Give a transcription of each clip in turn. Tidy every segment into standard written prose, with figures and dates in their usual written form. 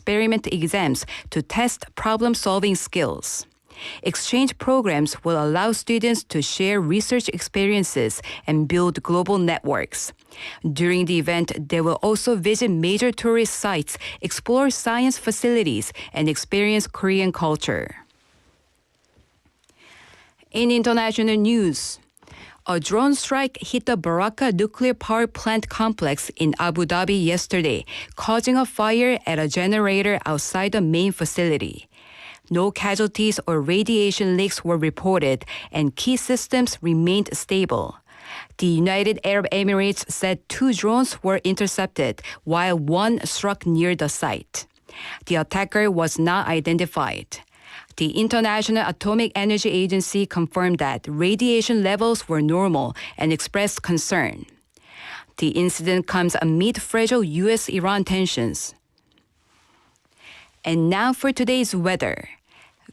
experiment exams to test problem-solving skills. Exchange programs will allow students to share research experiences and build global networks. During the event, they will also visit major tourist sites, explore science facilities, and experience Korean culture. In international news, a drone strike hit the Baraka nuclear power plant complex in Abu Dhabi yesterday, causing a fire at a generator outside the main facility. No casualties or radiation leaks were reported, and key systems remained stable. The United Arab Emirates said 2 drones were intercepted, while 1 struck near the site. The attacker was not identified. The International Atomic Energy Agency confirmed that radiation levels were normal and expressed concern. The incident comes amid fragile U.S.-Iran tensions. And now for today's weather.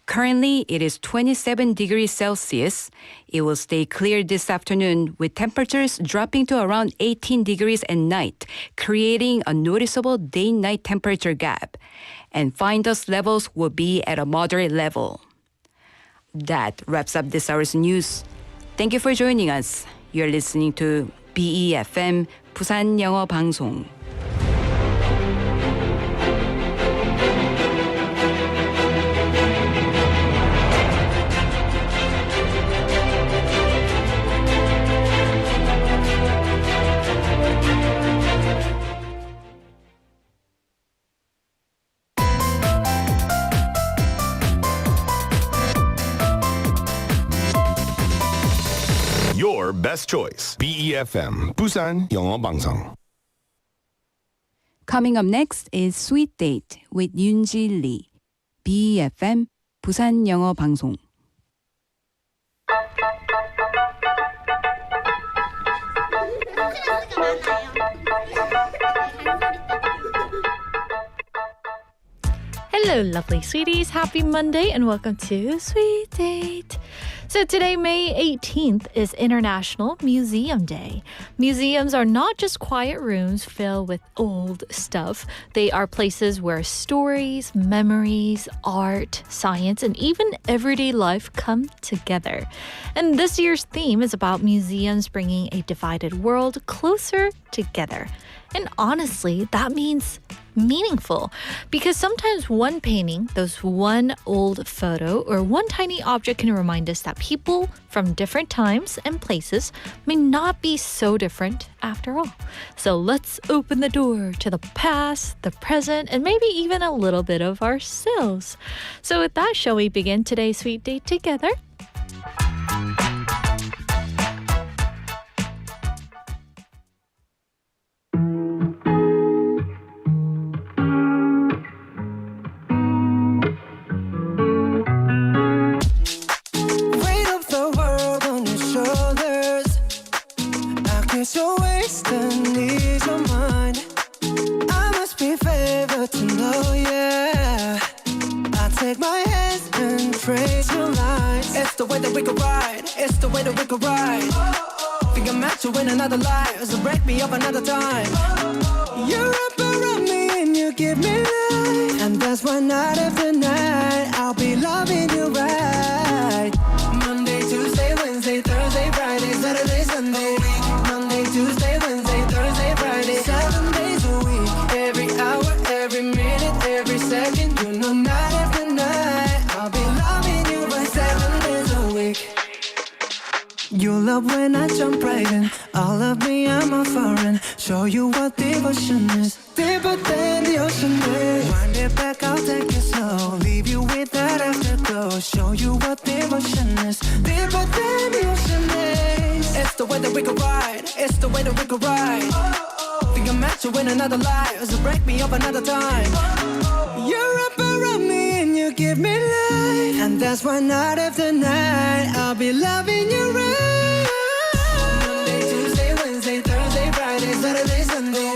Currently, it is 27 degrees Celsius. It will stay clear this afternoon with temperatures dropping to around 18 degrees at night, creating a noticeable day-night temperature gap. And fine dust levels will be at a moderate level. That wraps up this hour's news. Thank you for joining us. You're listening to BEFM 부산영어방송. Your best choice. BEFM 부산영어방송. Coming up next is Sweet Date with Yoonji Lee. BEFM 부산영어방송. Hello, lovely sweeties. Happy Monday and welcome to Sweet Date. So today, May 18th, is International Museum Day. Museums are not just quiet rooms filled with old stuff. They are places where stories, memories, art, science, and even everyday life come together. And this year's theme is about museums bringing a divided world closer together. And honestly, that means meaningful, because sometimes one painting, those one old photo, or one tiny object can remind us that people from different times and places may not be so different after all. So let's open the door to the past, the present, and maybe even a little bit of ourselves. So with that, shall we begin today's sweet date together? You're wasting ease of mind. I must be favored to know, yeah. I take my hands and trace your lines. It's the way that we could ride. It's the way that we could ride. Think I'm meant to win another life, so break me up another time. You wrap around me and you give me life, and that's why night after night I'll be loving you right. Monday, Tuesday, Wednesday, Thursday, Friday, Saturday, Sunday. Tuesday, Wednesday, Thursday, Friday, 7 days a week. Every hour, every minute, every second. You know, night after night I'll be loving you by 7 days a week. You love when I jump right in. All of me, I'm a foreign. Show you what devotion is. Deeper than the ocean is. Wind it back, I'll take it slow. Leave you with that afterglow. Show you what devotion is. Deeper than the ocean is. It's the way that we could ride. It's the way that we could ride. Think I'm meant to win another life, so break me up another time. You wrap around me and you give me life, and that's why night after night I'll be loving you right. Monday, Tuesday, Wednesday, Thursday, Friday, Saturday, Sunday.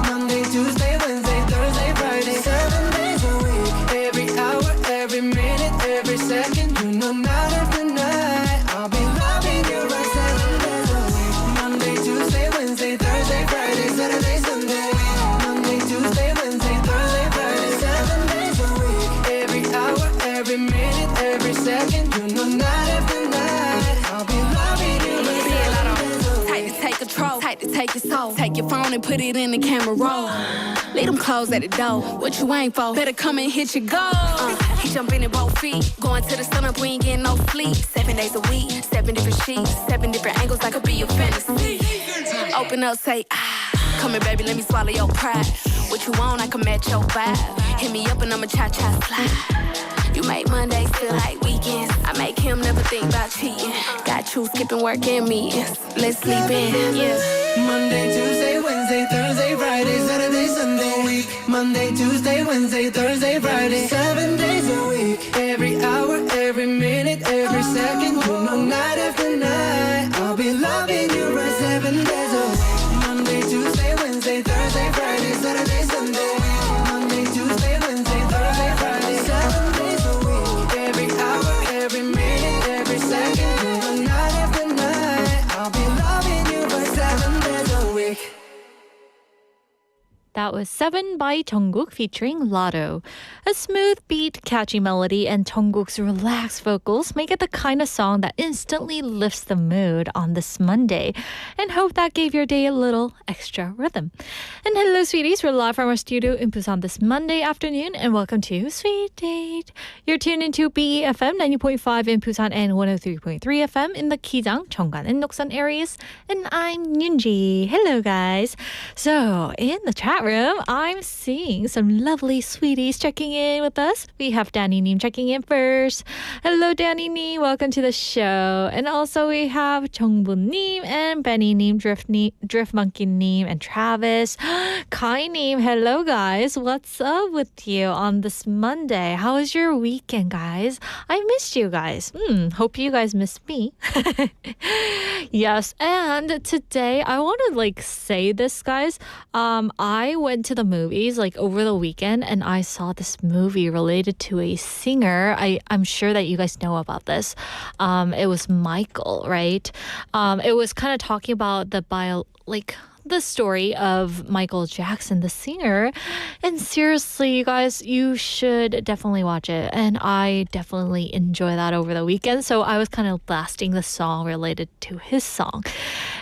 Monday, Tuesday, Wednesday, Thursday, Friday, 7 days a week. Every hour, every minute, every second. You know, night after night I'll be loving you right. 7 days a week. Monday, Tuesday, Wednesday, Thursday, Friday, Saturday, Sunday. Monday, Tuesday, Wednesday, Thursday, Friday, 7 days. second. You know night after night I'll be loving you for 7 days a week. Tight to take control, tight to take your soul. Take your phone and put it in the camera roll. Leave them clothes at the door. What you ain't for? Better come and hit your goal. He jumping in both feet. Going to the sun up, we ain't getting no sleep. 7 days a week, 7 different sheets, 7 different angles. I could be your fantasy. Open up, say ah. Come here, baby, let me swallow your pride. What you want, I can match your vibe. Hit me up and I'ma cha-cha slide. You make Mondays feel like weekends. I make him never think about cheating. Got you skipping work and meetings. Let's sleep in, yeah. Monday, Tuesday, Wednesday, Thursday, Friday, Saturday, Sunday, week. Monday, Tuesday, Wednesday, Thursday, Friday, 7 days a week. Every hour, every minute, every second. You know night after night I'll be loving you for 7 days a week. Monday, Tuesday, Wednesday, Thursday, Friday, Saturday, Sunday, week. Monday, Tuesday, Wednesday, Thursday, Friday, 7 days a week. Every hour, every minute, every second. You know night after night I'll be loving you for 7 days a week. That was 7 by Jungkook featuring Lotto. A smooth beat, catchy melody, and Jungkook's relaxed vocals make it the kind of song that instantly lifts the mood on this Monday. And hope that gave your day a little extra rhythm. And hello, sweeties. We're live from our studio in Busan this Monday afternoon, and welcome to Sweet Date. You're tuned into BEFM 90.5 in Busan and 103.3 FM in the Kijang, Cheonggan, and Noksan areas. And I'm Yoonji. Hello, guys. So, in the chat room, I'm seeing some lovely sweeties checking in with us. We have Danny Neem checking in first. Hello, Danny Neem. Welcome to the show. And also we have Jongbun Neem and Benny Neem, Drift Monkey Neem, and Travis. Kai Neem. Hello, guys. What's up with you on this Monday? How was your weekend, guys? I missed you guys. Hope you guys missed me. Yes, and today I want to say this, guys. I went to the movies over the weekend and I saw this movie related to a singer. I'm sure that you guys know about this. It was Michael, right? It was kind of talking about the story of Michael Jackson, the singer. And seriously, you guys, you should definitely watch it. And I definitely enjoy that over the weekend. So I was kind of blasting the song related to his song.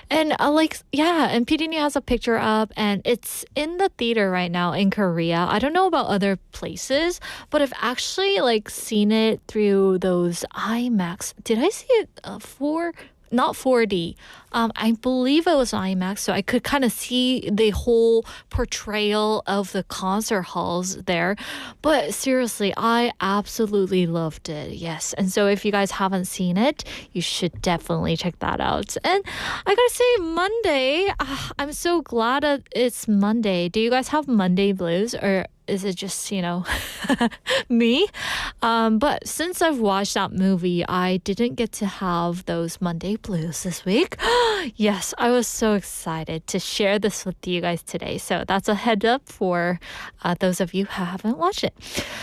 And and PDN has a picture up and it's in the theater right now in Korea. I don't know about other places, but I've actually seen it through those IMAX. Did I see it not 4D. I believe it was IMAX, so I could kind of see the whole portrayal of the concert halls there. But seriously, I absolutely loved it. Yes. And so if you guys haven't seen it, you should definitely check that out. And I gotta say, Monday, I'm so glad that it's Monday. Do you guys have Monday blues, or is it just, me? But since I've watched that movie, I didn't get to have those Monday blues this week. Yes, I was so excited to share this with you guys today. So that's a head up for those of you who haven't watched it.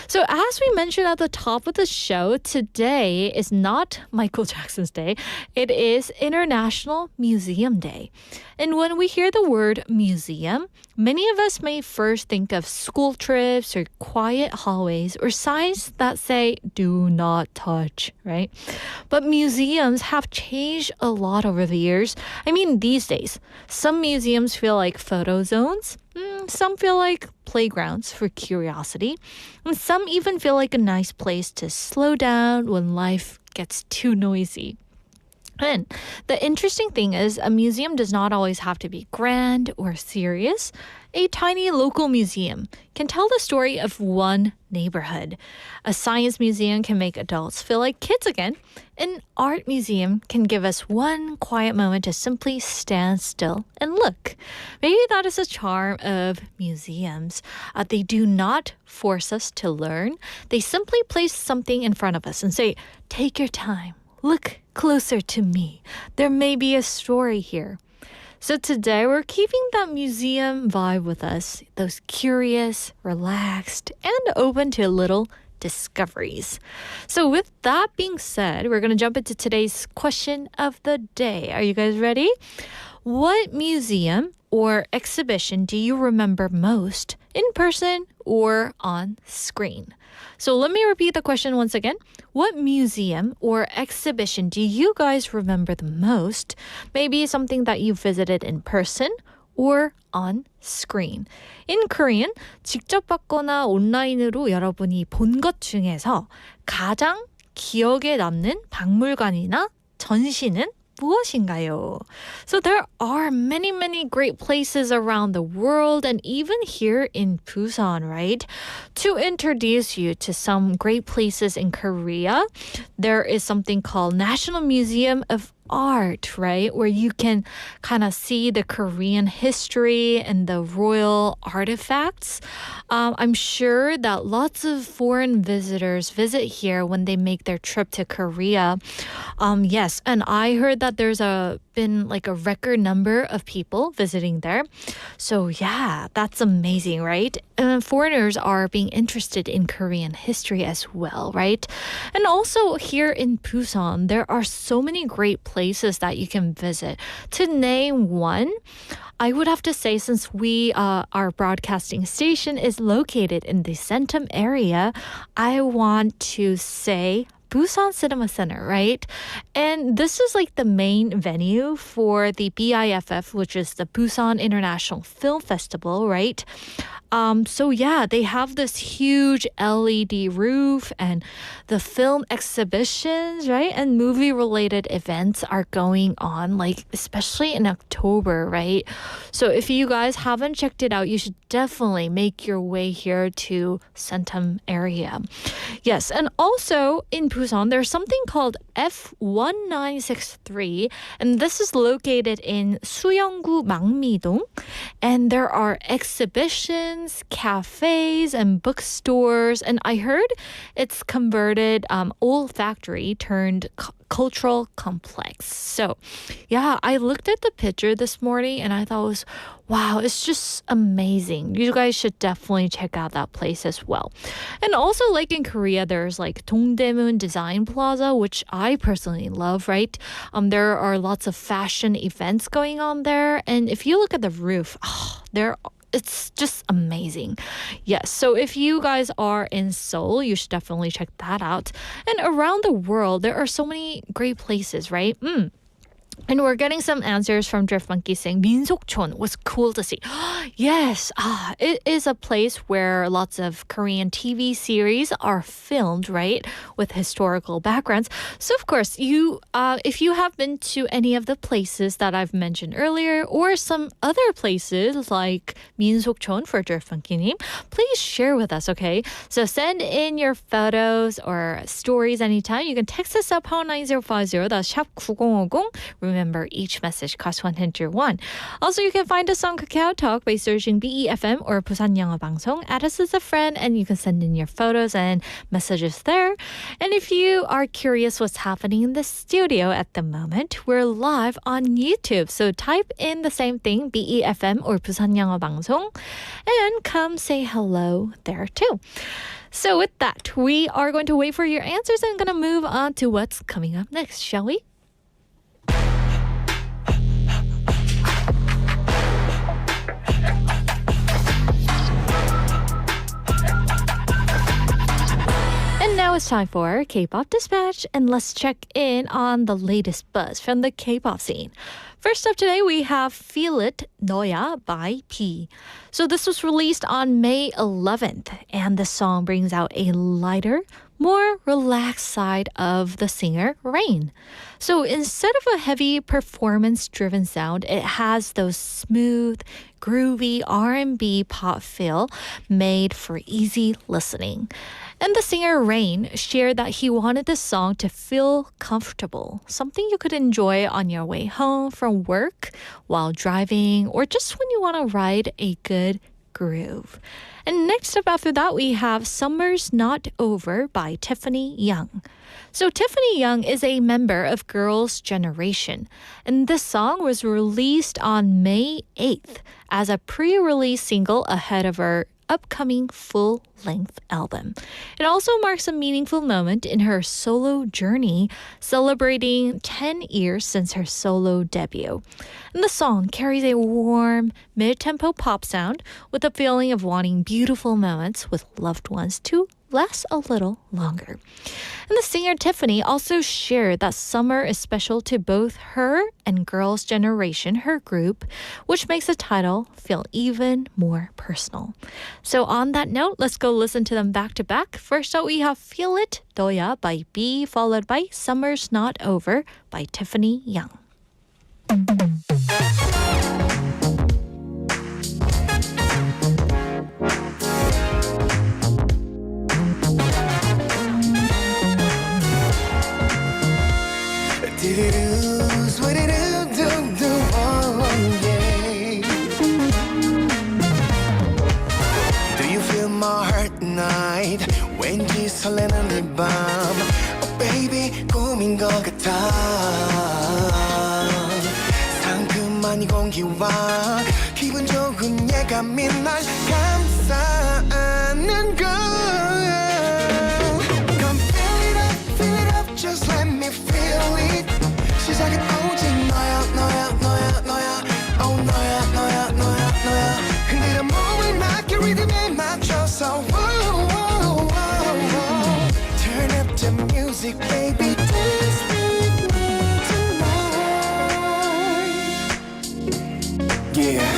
So as we mentioned at the top of the show, today is not Michael Jackson's day. It is International Museum Day. And when we hear the word museum, many of us may first think of school trips or quiet hallways or signs that say, do not touch, right? But museums have changed a lot over the years. I mean, these days, some museums feel like photo zones. Some feel like playgrounds for curiosity. And some even feel like a nice place to slow down when life gets too noisy. And the interesting thing is, a museum does not always have to be grand or serious. A tiny local museum can tell the story of one neighborhood. A science museum can make adults feel like kids again. An art museum can give us one quiet moment to simply stand still and look. Maybe that is the charm of museums. They do not force us to learn. They simply place something in front of us and say, take your time. Look closer to me. There may be a story here. So today we're keeping that museum vibe with us, those curious, relaxed, and open to little discoveries. So with that being said, we're going to jump into today's question of the day. Are you guys ready? What museum or exhibition do you remember most in person or on screen? So let me repeat the question once again. What museum or exhibition do you guys remember the most? Maybe something that you visited in person or on screen. In Korean, 직접 봤거나 온라인으로 여러분이 본 것 중에서 가장 기억에 남는 박물관이나 전시는 무엇인가요? So there are many, many great places around the world and even here in Busan, right? To introduce you to some great places in Korea, there is something called National Museum of Art, right? Where you can kind of see the Korean history and the royal artifacts. I'm sure that lots of foreign visitors visit here when they make their trip to Korea. Yes, and I heard that there's been like a record number of people visiting there. So yeah, that's amazing, right? Foreigners are being interested in Korean history as well, right? And also here in Busan, there are so many great places that you can visit. To name one, I would have to say, since our broadcasting station is located in the Centum area, I want to say Busan Cinema Center, right? And this is like the main venue for the BIFF, which is the Busan International Film Festival, right? So yeah, they have this huge LED roof and the film exhibitions, right? And movie-related events are going on, like especially in October, right? So if you guys haven't checked it out, you should definitely make your way here to Centum area. Yes, and also in Busan, there's something called F1963, and this is located in Suyeonggu Mangmi-dong, and there are exhibitions, cafes, and bookstores, and I heard it's converted old factory turned cultural complex. So yeah, I looked at the picture this morning and I thought it was, wow, it's just amazing. You guys should definitely check out that place as well. And also, like in Korea, there's like Dongdaemun Design Plaza, which I personally love, right? There are lots of fashion events going on there, and if you look at the roof, it's just amazing. Yes, so if you guys are in Seoul, you should definitely check that out. And around the world, there are so many great places, right? And we're getting some answers from Drift Monkey saying Minseokchon was cool to see. Yes, it is a place where lots of Korean TV series are filmed, right, with historical backgrounds. So of course, if you have been to any of the places that I've mentioned earlier, or some other places like Minseokchon for Drift Monkey, please share with us, okay? So send in your photos or stories anytime. You can text us up pound 9050, that's 샵 9050. Remember, each message costs 100 won. Also, you can find us on Kakao Talk by searching BEFM or 부산영어방송. Add us as a friend, and you can send in your photos and messages there. And if you are curious what's happening in the studio at the moment, we're live on YouTube. So type in the same thing, BEFM or 부산영어방송, and come say hello there too. So with that, we are going to wait for your answers and going to move on to what's coming up next, shall we? And now it's time for K-pop Dispatch, and let's check in on the latest buzz from the K-pop scene. First up today, we have Feel It, 너야 by P. So this was released on May 11th, and the song brings out a lighter, more relaxed side of the singer, Rain. So instead of a heavy performance-driven sound, it has those smooth, groovy R&B pop feel made for easy listening. And the singer Rain shared that he wanted the song to feel comfortable, something you could enjoy on your way home from work, while driving, or just when you want to ride a good groove. And next up after that, we have Summer's Not Over by Tiffany Young. So Tiffany Young is a member of Girls' Generation, and this song was released on May 8th as a pre-release single ahead of her upcoming full-length album. It also marks a meaningful moment in her solo journey, celebrating 10 years since her solo debut. And the song carries a warm, mid-tempo pop sound with a feeling of wanting beautiful moments with loved ones to last a little longer. And the singer Tiffany also shared that summer is special to both her and Girls' Generation, her group, which makes the title feel even more personal. So on that note, let's go listen to them back to back. First up, we have Feel It, Doya by B, followed by Summer's Not Over by Tiffany Young. Do you feel my heart tonight? 왠지 설레는 이 밤 Oh baby 꿈인 것 같아 상큼한 이 공기와 기분 좋은 예감이 날 감싸는 걸 Come fill it up, just let me feel it 시작은 오직 너야 너야 너야 너야 Oh 너야 너야 너야 너야 흔들어 몸을 맞게 리듬에 맞춰서 whoa, whoa, whoa, whoa. Turn up the music baby dance with me tonight Yeah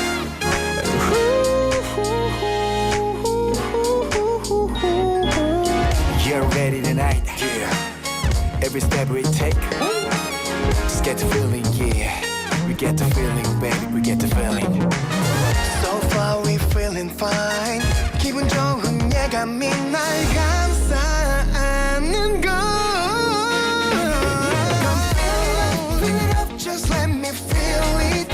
You're ready tonight Yeah Every step we take Just get the feeling, yeah We get the feeling, baby, we get the feeling So far we feeling fine 기분 좋은 예감이 날 감싸는 걸 Come fill it up, just let me feel it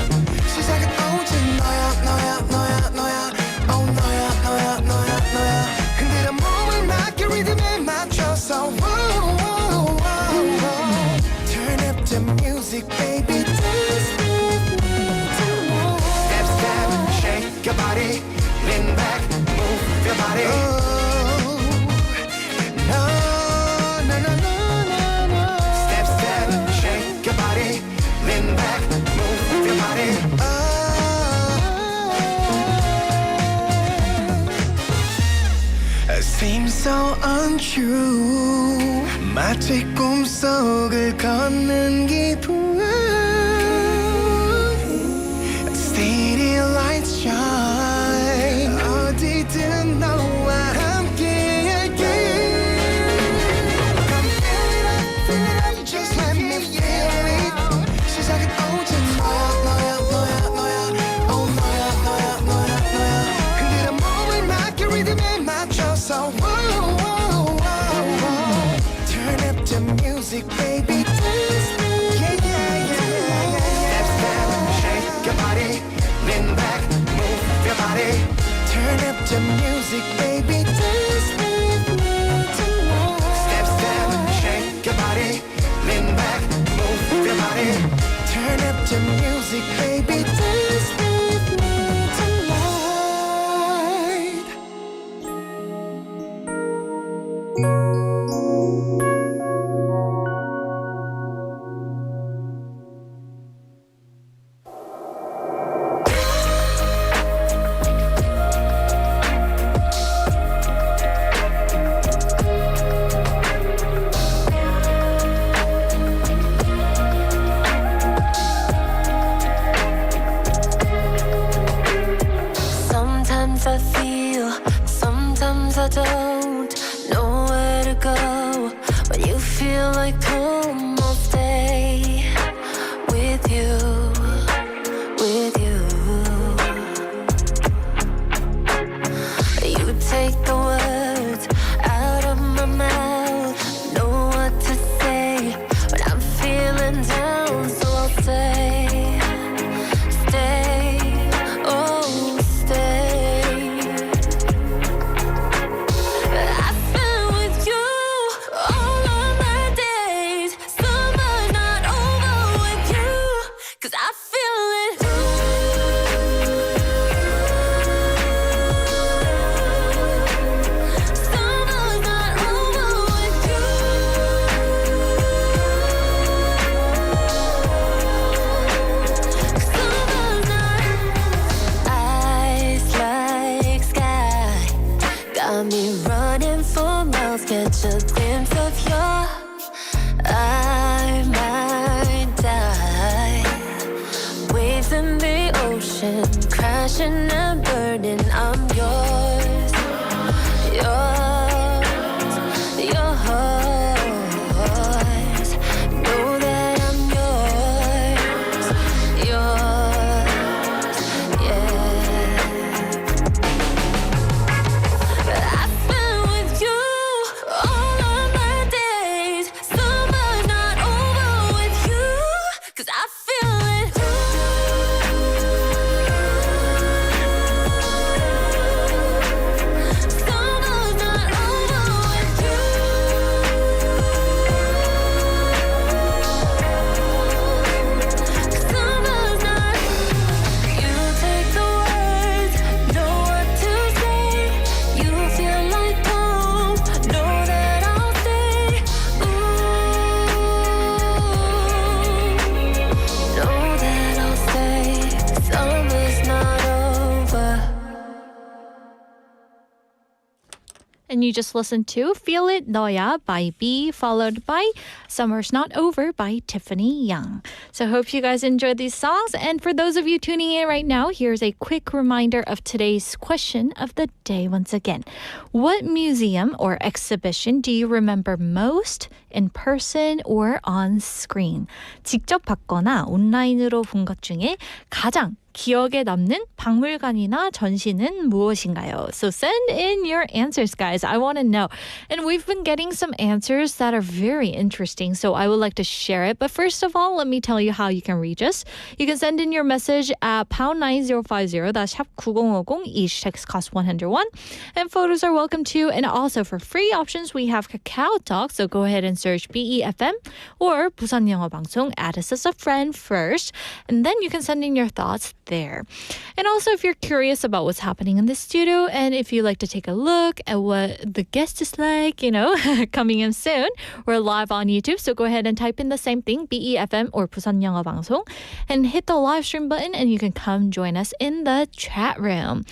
시작은 오직 너야 너야 너야 너야 Oh 너야 너야 너야 너야 흔들어 몸을 맞게 리듬에 맞춰서 whoa, whoa, whoa, whoa. Turn up the music, baby, dance with me tonight. Step, step, shake your body, lean back, move your body. Oh, no, no, no, no, no, no. Step, step, shake your body, lean back, move your body. Oh, seems so untrue. 마치 꿈속을 걷는 기분 City lights shine 어디든 너와 함께할게 Come fill it up, just let me feel it 시작은 오직 너야 너야 너야 너야 Oh 너야 너야 너야 너야 흔들어 몸을 맞게 리듬에 맞춰서 whoa, whoa, whoa, whoa. Turn up the music, baby, dance with me. Yeah, yeah, yeah, yeah. Step, step, shake your body, lean back, move your body. Turn up the music, baby, dance with me tonight. Step, step, shake your body, lean back, move your body. Turn up the music, baby, dance with me tonight. Sometimes I feel, sometimes I don't know where to go. catch a glimpse of your I might die. Waves in the ocean, crashing and burning. I'm yours, yours, yours. Know that I'm yours, yours, yeah. I've been with you all of my days. Summer's not over with you, 'cause I feel it. Summer's not over with you. Summer's not. You take the words, know what to say. You feel like home, know that I'll stay. Know that I'll stay. Summer's not over. And you just listened to Feel It 너야 by B, followed by Summer's Not Over by Tiffany Young. So hope you guys enjoyed these songs. And for those of you tuning in right now, here's a quick reminder of today's question of the day once again. What museum or exhibition do you remember most in person or on screen? 직접 봤거나 온라인으로 본 것 중에 가장 기억에 남는 박물관이나 전시는 무엇인가요? So send in your answers, guys. I want to know. And we've been getting some answers that are very interesting, so I would like to share it. But first of all, let me tell you how you can reach us. You can send in your message at #9050. That's 샵 9050. Each text costs 101. And photos are welcome too. And also for free options, we have Kakao Talk. So go ahead and search BEFM or 부산영어방송. Add us as a friend first. And then you can send in your thoughts there. And also if you're curious about what's happening in the studio and if you like to take a look at what the guest is like, you know, coming in soon, we're live on YouTube. So go ahead and type in the same thing, BEFM or 부산영어방송, and hit the live stream button and you can come join us in the chat room.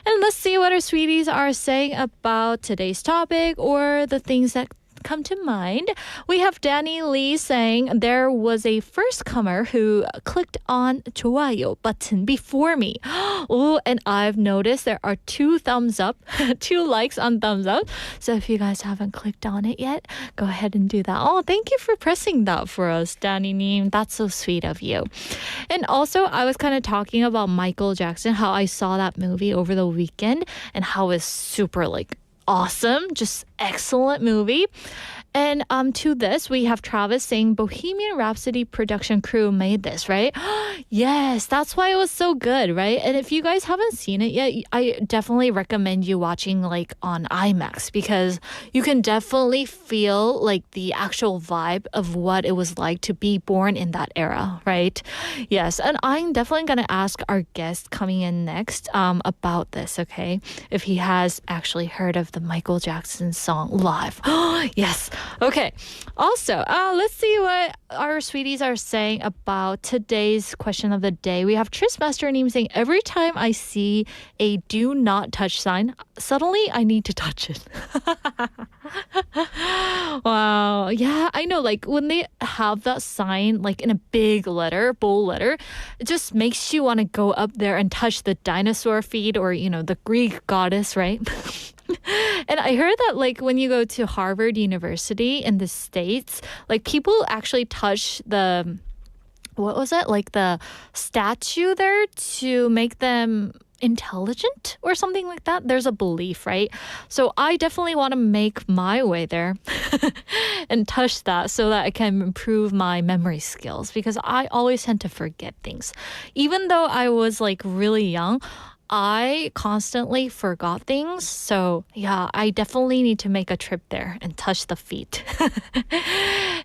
And let's see what our sweeties are saying about today's topic or the things that come to mind. We have Danny Lee saying there was a first comer who clicked on 좋아요 button before me. Oh, and I've noticed there are 2 thumbs up, 2 likes on thumbs up. So if you guys haven't clicked on it yet, go ahead and do that. Oh, thank you for pressing that for us, Danny Lee. That's so sweet of you. And also, I was kind of talking about Michael Jackson, how I saw that movie over the weekend and how it's super awesome, just excellent movie. And to this, we have Travis saying Bohemian Rhapsody production crew made this, right? Yes, that's why it was so good, right? And if you guys haven't seen it yet, I definitely recommend you watching on IMAX because you can definitely feel the actual vibe of what it was like to be born in that era, right? Yes, and I'm definitely going to ask our guest coming in next about this, okay? If he has actually heard of the Michael Jackson song live. Yes. Okay. Also, let's see what our sweeties are saying about today's question of the day. We have Tris Master Neem saying, every time I see a do not touch sign, suddenly I need to touch it. Wow. Yeah, I know. When they have that sign in a big letter, bold letter, it just makes you want to go up there and touch the dinosaur feet or, the Greek goddess, right? And I heard that when you go to Harvard University in the States, people actually touch the, what was it? The statue there to make them intelligent or something like that. There's a belief, right? So I definitely want to make my way there and touch that so that I can improve my memory skills because I always tend to forget things. Even though I was really young, I constantly forgot things. So yeah, I definitely need to make a trip there and touch the feet.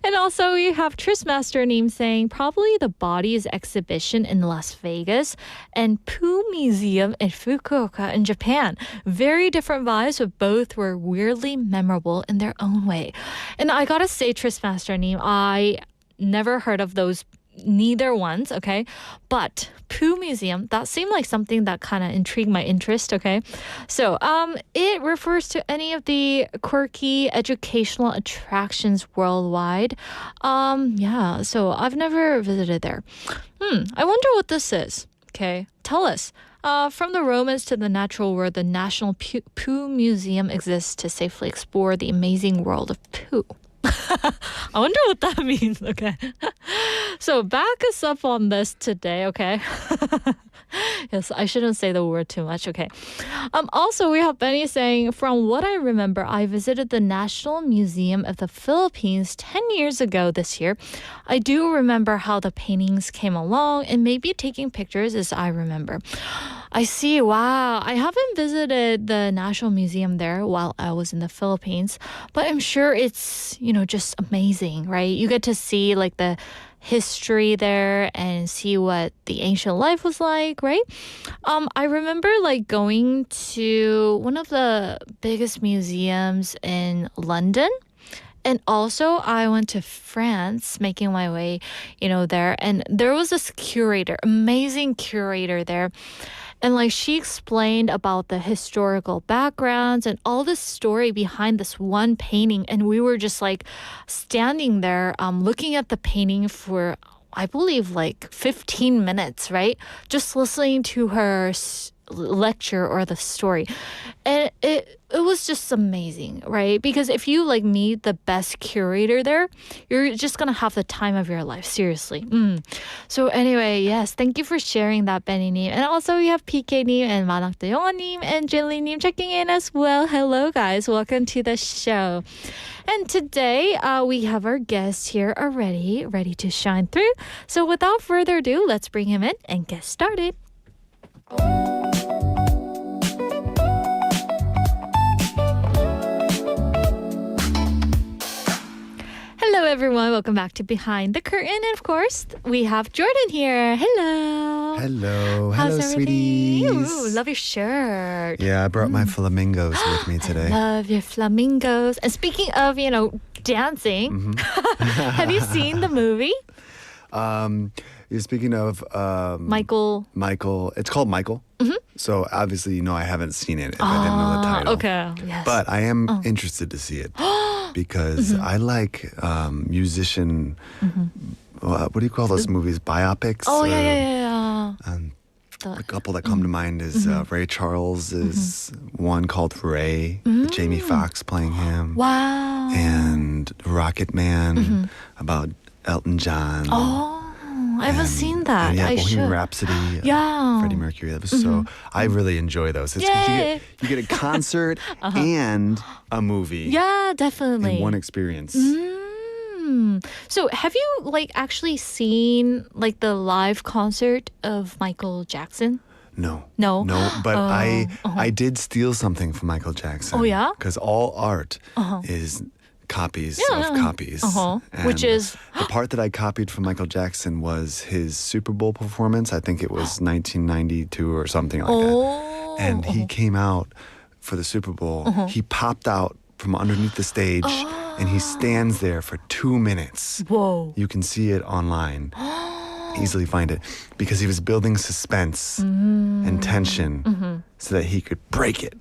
And also we have Tris Master Neem saying probably the Bodies exhibition in Las Vegas and Pooh Museum in Fukuoka in Japan. Very different vibes, but both were weirdly memorable in their own way. And I gotta say, Tris Master Neem, I never heard of those neither ones, okay? But Pooh Museum, that seemed like something that kind of intrigued my interest, okay? So it refers to any of the quirky educational attractions worldwide. Yeah, so I've never visited there. I wonder what this is. Okay, tell us. From the Romans to the natural world, the National Pooh Museum exists to safely explore the amazing world of Pooh. I wonder what that means, okay? So back us up on this today, okay? Yes, I shouldn't say the word too much, okay? Also, we have Benny saying, from what I remember, I visited the National Museum of the Philippines 10 years ago this year. I do remember how the paintings came along and maybe taking pictures as I remember. I see. Wow. I haven't visited the National Museum there while I was in the Philippines, but I'm sure it's, just amazing, right? You get to see like the history there and see what the ancient life was like, right? I remember like going to one of the biggest museums in London. And also, I went to France, making my way, there. And there was this curator, amazing curator there. And like she explained about the historical backgrounds and all the story behind this one painting. And we were just like standing there looking at the painting for, I believe, like 15 minutes, right? Just listening to her lecture or the story. And it was just amazing, right? Because if you like meet the best curator there, you're just gonna have the time of your life, seriously. So anyway, yes, thank you for sharing that, Benny-님. And also we have PK-님 and 만학도 영어님 and Jilly-님 checking in as well. Hello guys, welcome to the show. And today we have our guest here already, ready to shine through. So without further ado, let's bring him in and get started. Hello everyone, welcome back to Behind the Curtain. And of course, we have Jordan here. Hello. Hello. How's Hello, everything? sweeties. Ooh, love your shirt. Yeah, I brought my flamingos with me today. Love your flamingos. And speaking of, dancing, have you seen the movie? You're speaking of Michael. It's called Michael. So obviously, I haven't seen it if I didn't know the title. Okay. Yes. But I am interested to see it because I like musician. What do you call those movies? Biopics. Oh yeah. A couple that come to mind is Ray Charles is one called Ray, with Jamie Foxx playing him. Wow. And Rocket Man about Elton John. Oh, I haven't seen that. And yeah, I Bohemian should. Rhapsody. Yeah. Freddie Mercury. That was so. I really enjoy those. It's 'cause Yay. you get a concert and a movie Yeah, definitely. in one experience. So have you actually seen the live concert of Michael Jackson? No. No? But I did steal something from Michael Jackson. Oh, yeah? Because all art is copies of copies. And Which is the part that I copied from Michael Jackson was his Super Bowl performance. I think it was 1992 or something like that. And he came out for the Super Bowl. He popped out from underneath the stage and he stands there for 2 minutes. Whoa. You can see it online. Easily find it because he was building suspense and tension so that he could break it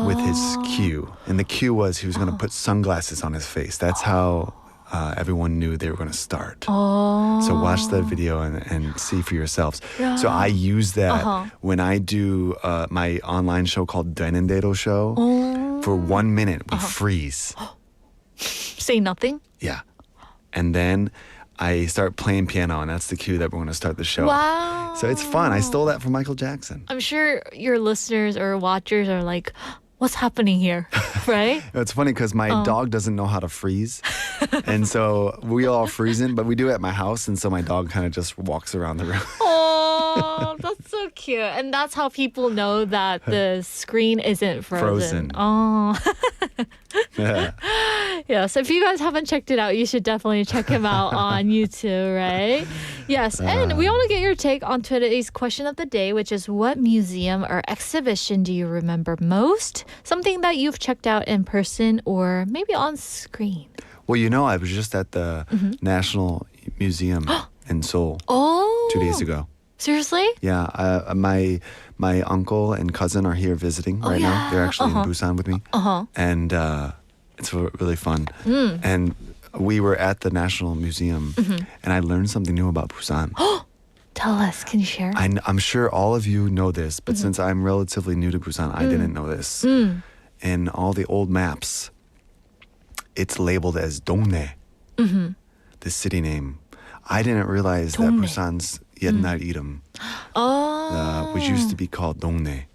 with his cue. And the cue was he was going to put sunglasses on his face. That's how everyone knew they were going to start. So watch that video and see for yourselves. So I use that when I do my online show called Dainendero Show. For 1 minute, we freeze. Say nothing? Yeah. And then I start playing piano, and that's the cue that we're going to start the show. Wow. So it's fun. I stole that from Michael Jackson. I'm sure your listeners or watchers are like, what's happening here? Right? It's funny because my dog doesn't know how to freeze. And so we all freezing, but we do it at my house. And so my dog kind of just walks around the room. Oh, that's so cute. And that's how people know that the screen isn't frozen. Oh. Yeah, so if you guys haven't checked it out, you should definitely check him out on YouTube, right? Yes, and we want to get your take on today's question of the day, which is what museum or exhibition do you remember most? Something that you've checked out in person or maybe on screen. Well, I was just at the National Museum in Seoul Oh. 2 days ago. Seriously? Yeah, my uncle and cousin are here visiting right now. They're actually in Busan with me. And it's really fun. And we were at the National Museum, and I learned something new about Busan. Tell us. Can you share? I'm sure all of you know this, but since I'm relatively new to Busan, I didn't know this. In all the old maps, it's labeled as 동네, the city name. I didn't realize that Busan's 옛날 이름 which used to be called 동네.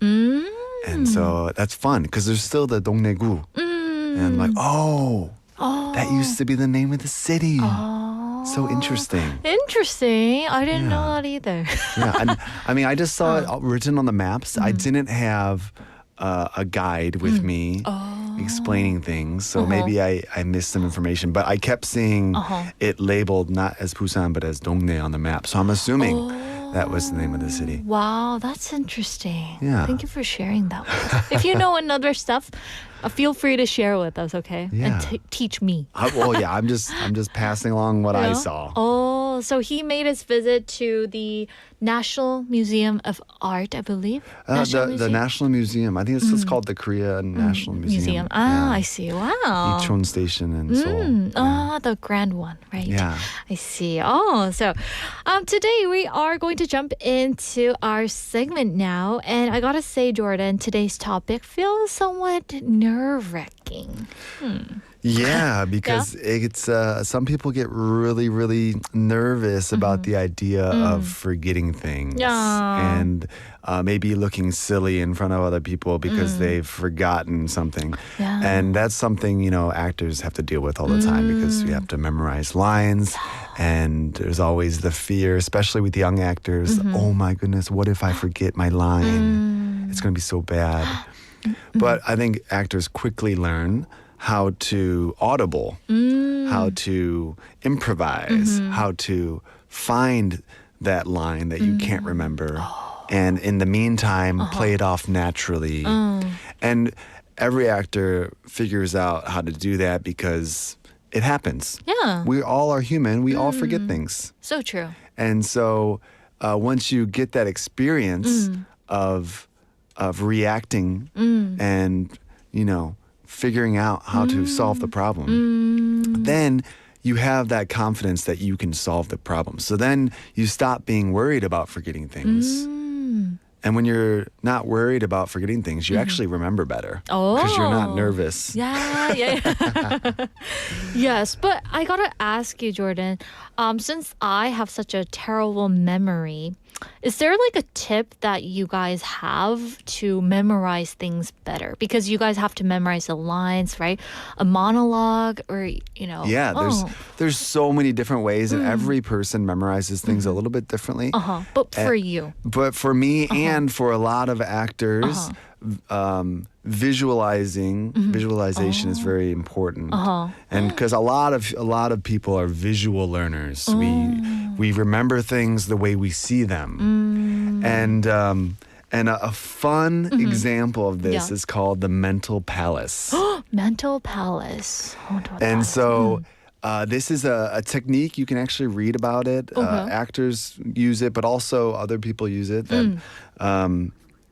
And so that's fun because there's still the 동네구. And I'm like, that used to be the name of the city. So interesting. Interesting. I didn't know that either. Yeah, and I mean, I just saw it written on the maps. I didn't have a guide with me explaining things, so maybe I missed some information. But I kept seeing it labeled not as Busan but as Dongdae on the map. So I'm assuming that was the name of the city. Wow, that's interesting. Yeah. Thank you for sharing that with us. If you know another stuff, feel free to share with us, okay? Yeah. And teach me. I'm just passing along what I saw. Oh, so he made his visit to the National Museum of Art, I believe. The National Museum. I think it's called the Korean National Museum. Ah, I see. Wow. Icheon Station in Seoul. The grand one, right? Yeah. I see. Oh, so today we are going to jump into our segment now. And I gotta say, Jordan, today's topic feels somewhat nerve-wracking. Yeah, because it's some people get really, really nervous about the idea of forgetting things and maybe looking silly in front of other people because they've forgotten something. Yeah. And that's something, you know, actors have to deal with all the time because you have to memorize lines and there's always the fear, especially with young actors. Oh my goodness, what if I forget my line? It's going to be so bad. But I think actors quickly learn how to audible, how to improvise, how to find that line that you can't remember. And in the meantime, play it off naturally. And every actor figures out how to do that because it happens. Yeah. We all are human. We all forget things. So true. And so once you get that experience of reacting and, you know, figuring out how to solve the problem, then you have that confidence that you can solve the problem. So then you stop being worried about forgetting things. And when you're not worried about forgetting things, you actually remember better because you're not nervous. Yeah. Yes, but I gotta ask you, Jordan, since I have such a terrible memory, is there like a tip that you guys have to memorize things better? Because you guys have to memorize the lines, right? A monologue or, you know. Yeah, there's so many different ways and every person memorizes things a little bit differently. But for you. But for me and for a lot of actors, visualization is very important. And because a lot of people are visual learners. We remember things the way we see them. And a fun example of this is called the mental palace. Mental palace. And so this is a technique. You can actually read about it. Actors use it, but also other people use it. That,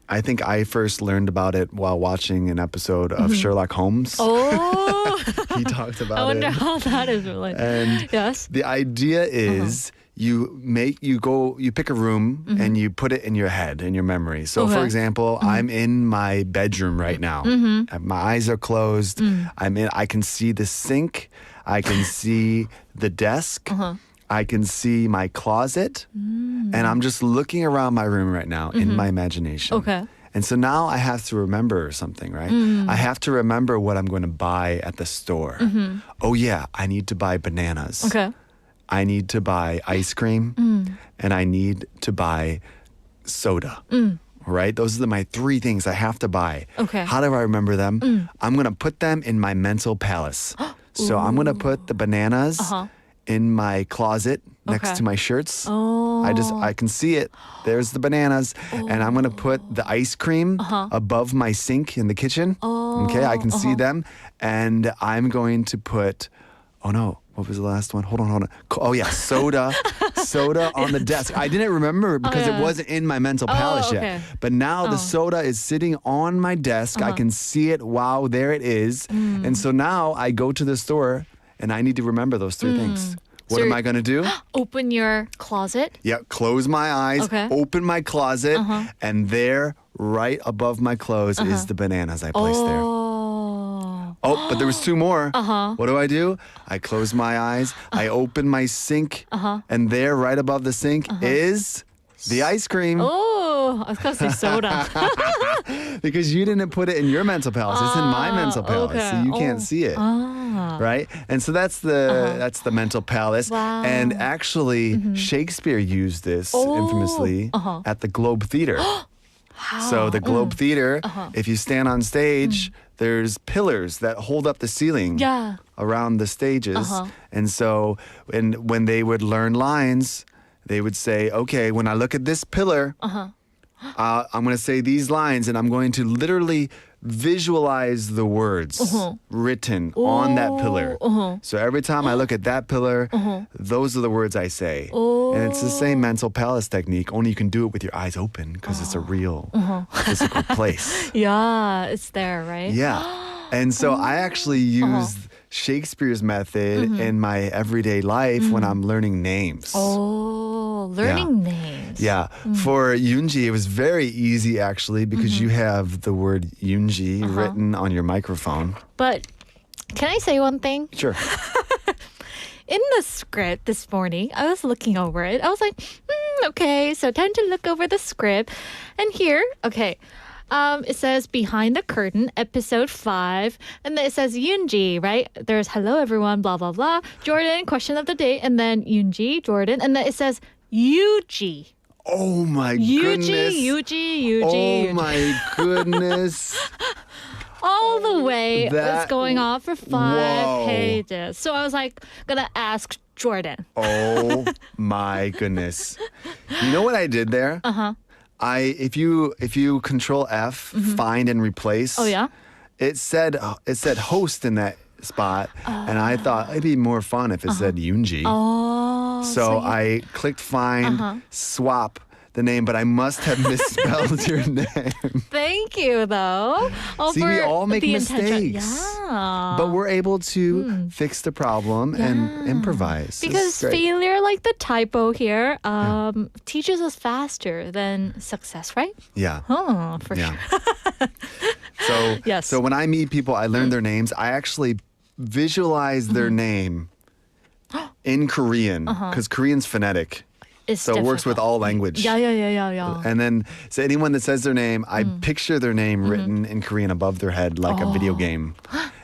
I think I first learned about it while watching an episode of Sherlock Holmes. Oh. He talked about it. I wonder how that is related. And yes. the idea is you pick a room and you put it in your head, in your memory. So for example, I'm in my bedroom right now. My eyes are closed. I can see the sink. I can see the desk. I can see my closet. And I'm just looking around my room right now in my imagination. Okay. And so now I have to remember something, right? I have to remember what I'm going to buy at the store. Oh yeah, I need to buy bananas. Okay. I need to buy ice cream. And I need to buy soda. Right? Those are my 3 things I have to buy. Okay. How do I remember them? I'm going to put them in my mental palace. So I'm going to put the bananas in my closet next to my shirts. I can see it. There's the bananas. And I'm going to put the ice cream above my sink in the kitchen. Okay, I can see them. And I'm going to put, What was the last one? Hold on. Oh yeah, soda on the desk. I didn't remember because it wasn't in my mental palace yet. But now the soda is sitting on my desk. I can see it. Wow, there it is. And so now I go to the store and I need to remember those three things. What am I going to do? Open your closet. Yeah, close my eyes, Okay. open my closet, and there, right above my clothes, is the bananas I placed there. Oh, but there was two more. What do? I close my eyes, I open my sink, and there, right above the sink, is the ice cream. Oh, I was going to say soda. Because you didn't put it in your mental palace. It's in my mental palace, so you can't see it. Right? And so that's the mental palace. Wow. And actually, Shakespeare used this infamously at the Globe Theater. So the Globe Theater, if you stand on stage, there's pillars that hold up the ceiling around the stages. And so when they would learn lines, they would say, okay, when I look at this pillar, I'm going to say these lines and I'm going to literally visualize the words written on that pillar. So every time I look at that pillar, those are the words I say. And it's the same mental palace technique, only you can do it with your eyes open because it's a real physical place. Yeah, it's there, right? Yeah. And so I actually use Shakespeare's method in my everyday life when I'm learning names. Oh, learning names. Yeah. For Yoonji, it was very easy actually because you have the word Yoonji written on your microphone. But can I say one thing? Sure. In the script this morning, I was looking over it. I was like, okay, so time to look over the script. And here, okay, it says Behind the Curtain, episode 5. And then it says Yoonji, right? There's hello, everyone, blah, blah, blah. Jordan, question of the day. And then Yoonji, Jordan. And then it says Yuji. Oh my goodness. Yuji. Oh my goodness. All the way That- was going on for 5 Whoa. pages. So I was like, gonna ask Jordan. Oh my goodness. You know what I did there? If you control F, find and replace. Oh, yeah? It said host in that spot, and I thought it'd be more fun if it said Yoonji. Oh. So I clicked find, swap the name, but I must have misspelled your name. Thank you, though. See, we all make mistakes. Yeah. But we're able to fix the problem and improvise. This is Because great. failure, like the typo here, teaches us faster than success, right? Yeah. Oh, for Yeah. sure. So, Yes. so when I meet people, I learn their names. I actually visualize their name in Korean because Korean's phonetic. It's So it works with difficult. all language. Yeah. And then, so anyone that says their name, I picture their name written in Korean above their head like a video game.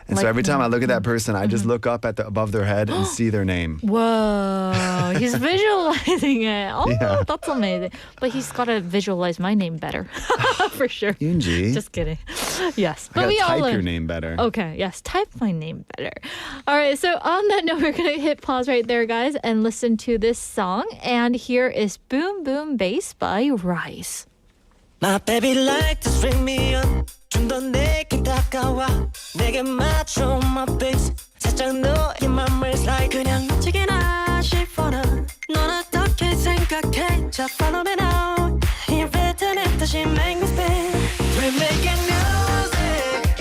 And so Like every time I look at that person, I just look up at the above their head and see their name. Whoa, he's visualizing it. Oh, Yeah. that's amazing. But he's got to visualize my name better. For sure. Yoonji. Just kidding. Yes. I But gotta we all type learn. your name better. Okay, yes, type my name better. All right, so on that note, we're going to hit pause right there, guys, and listen to this song. And here is Boom Boom Bass by Rise. My baby like to string me on 좀 더 내게 다가와 내게 맞춰 my bass 살짝 너의 맘을 slide 그냥 놓치기나 싶어 넌 어떻게 생각해 Just follow me now 이 rhythm에 다시 make me spin We're making music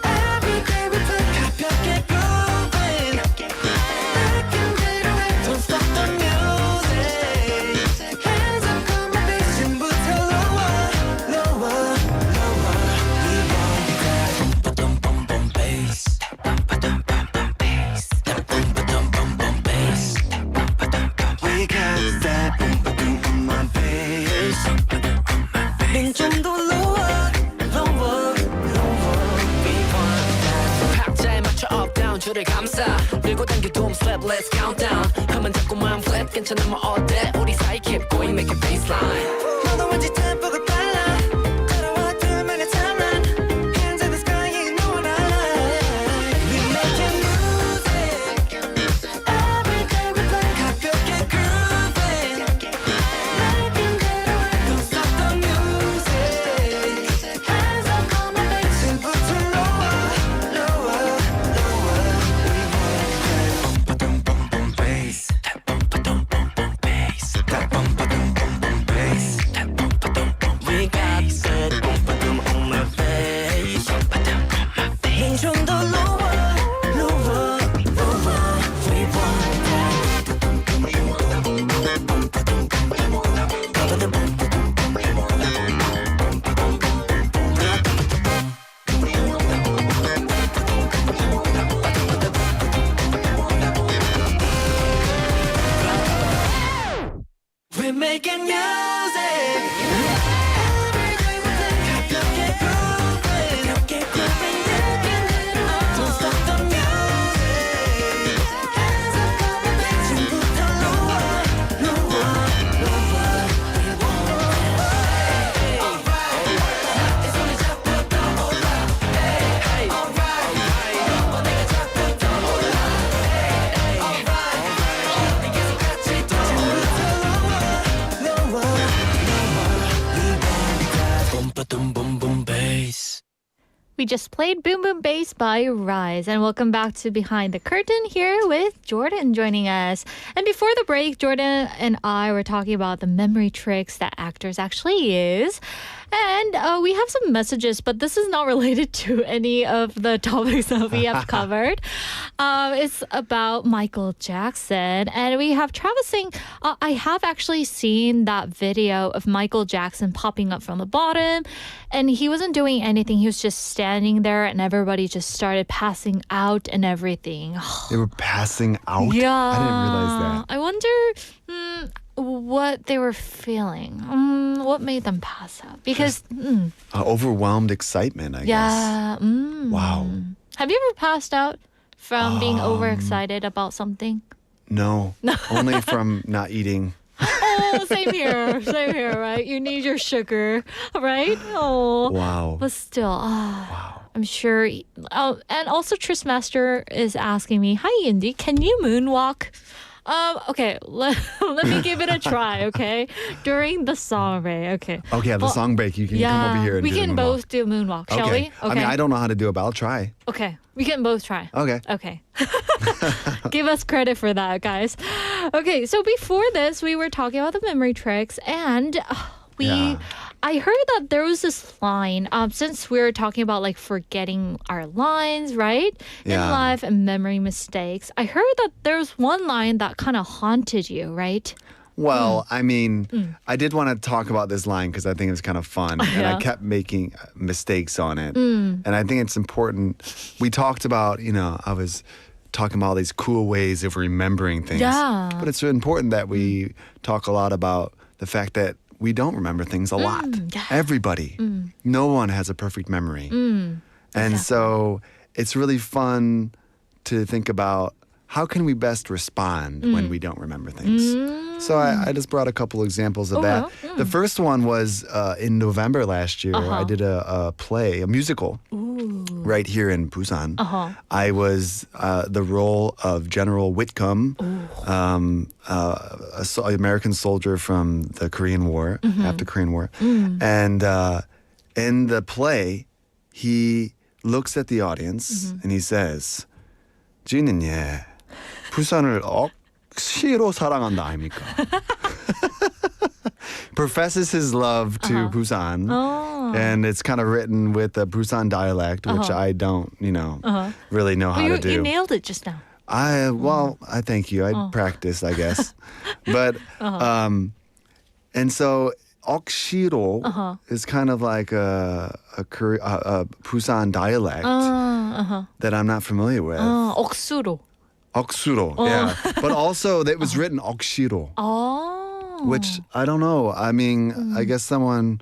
Every day we play 가볍게 grooving 느낌대로 Don't stop the music Hands up come on bass 지금부터 lower lower We got that boom boom on my face. 좀 더 lower, lower, lower. We want that. 박자에 맞춰 up down 줄을 감싸 밀고 당겨 doom slap let's count down 가만 자꾸만 flip 괜찮아 뭐 어때 우리 사이 keep going make it baseline 너도 왠지 템포가 빨라. 따라와 둘만의 timeline. Hands in the sky, you know what I like. We making music. Every day we play 가볍게 grooving. 느낌대로 don't stop the music. Hands up, come on, baby. 지금부터 lower, lower, lower. We want that. We just played Boom Boom Bass by Rise. And welcome back to Behind the Curtain here with Jordan joining us. And before the break, Jordan and I were talking about the memory tricks that actors actually use. And we have some messages, but this is not related to any of the topics that we have covered. It's about Michael Jackson. And we have Travis saying, I have actually seen that video of Michael Jackson popping up from the bottom. And he wasn't doing anything. He was just standing there and everybody just started passing out and everything. They were passing out? Yeah. I didn't realize that. I wonder what they were feeling. What made them pass out? Because Overwhelmed excitement, I guess. yeah. Wow. Have you ever passed out from being overexcited about something? No. Only from not eating. Oh, same here. Same here, right? You need your sugar, right? Oh. Wow. But still, wow. I'm sure. And also, Tristmaster is asking me, "Hi, Indy, can you moonwalk?" Okay, let me give it a try, okay? During the song break, okay. Okay, the song break. You can come over here and we do the can moonwalk. both do moonwalk, shall we? I mean, I don't know how to do it, but I'll try. Okay, we can both try. Okay. Okay. Give us credit for that, guys. Okay, so before this, we were talking about the memory tricks, and I heard that there was this line, since we were talking about like forgetting our lines, right? In Yeah. life and memory mistakes. I heard that there's one line that kind of haunted you, right? Well, I mean, I did want to talk about this line because I think it's kind of fun. And I Yeah. kept making mistakes on it. And I think it's important. We talked about, I was talking about all these cool ways of remembering things. Yeah. But it's important that we talk a lot about the fact that we don't remember things a lot. yeah. Everybody. No one has a perfect memory. And so it's really fun to think about how can we best respond when we don't remember things. So I just brought a couple examples of that. The first one was in November last year. I did a play, a musical, right here in Busan. I was the role of General Whitcomb, an American soldier from the Korean War, after Korean War. And in the play, he looks at the audience and he says, 지는 예, 부산을 억시로 사랑한다 아닙니까? Professes his love to Busan, and it's kind of written with the Busan dialect, which I don't, really know how to do. You nailed it just now. I thank you. I practice, I guess. But and so 억시로 is kind of like a Busan dialect that I'm not familiar with. 억수로. 억수로, yeah. But also it was written 억시로, which I don't know. I mean, I guess someone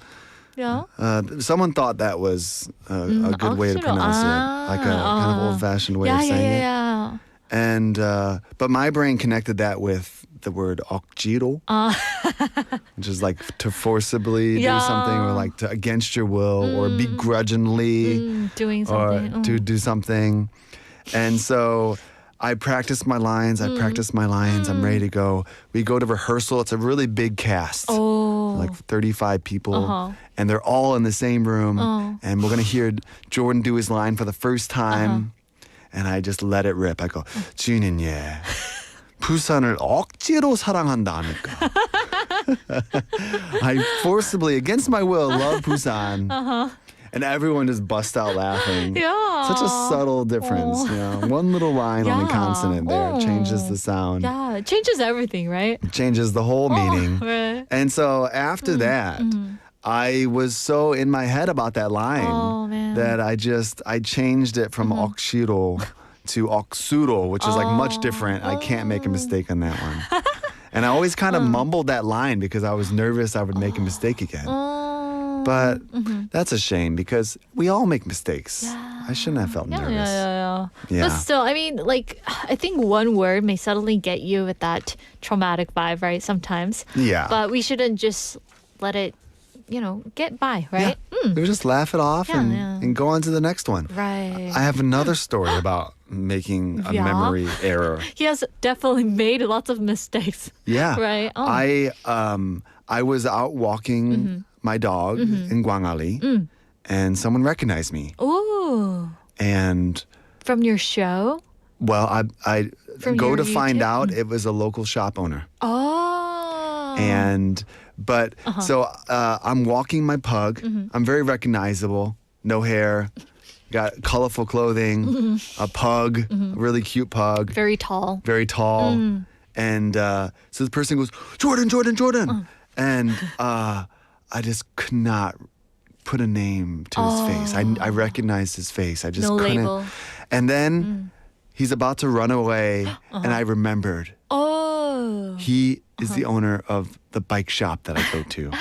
thought that was a good way to 억수로. pronounce it, like a kind of old-fashioned way of saying it. Yeah. And but my brain connected that with the word 억지로, which is like to forcibly do something, or like to against your will, or begrudgingly, Doing or something. to do something. And so I practiced my lines. I'm ready to go. We go to rehearsal. It's a really big cast, like 35 people, and they're all in the same room. And we're gonna hear Jordan do his line for the first time. And I just let it rip. I go, 지는 예, 부산을 억지로 사랑한다 아닙니까? I forcibly, against my will, love Busan. And everyone just bust out laughing. Yeah. Such a subtle difference. One little line on the consonant there changes the sound. Yeah, it changes everything, right? Changes the whole meaning. Right. And so after that, I was so in my head about that line that I changed it from 억시로 to 억수로, which is like much different. I can't make a mistake on that one. And I always kind of mumbled that line because I was nervous I would make a mistake again. But that's a shame because we all make mistakes. I shouldn't have felt nervous. Yeah. Yeah. But still, I mean, like, I think one word may suddenly get you with that traumatic vibe, right? Sometimes. Yeah. But we shouldn't just let it, get by, right? We would just laugh it off and go on to the next one. Right. I have another story about making a memory error. He has definitely made lots of mistakes. Yeah. Right. I was out walking my dog in Gwangali, and someone recognized me. Ooh. And From your show? well, I From go your to find YouTube? out it was a local shop owner. Oh. So I'm walking my pug. Mm-hmm. I'm very recognizable. No hair, got colorful clothing, a pug, a really cute pug, Very tall. very tall. And so the person goes, Jordan. And I just could not put a name to his face. I recognized his face. I just No couldn't. label. And then he's about to run away, and I remembered Oh. he is the owner of the bike shop that I go to.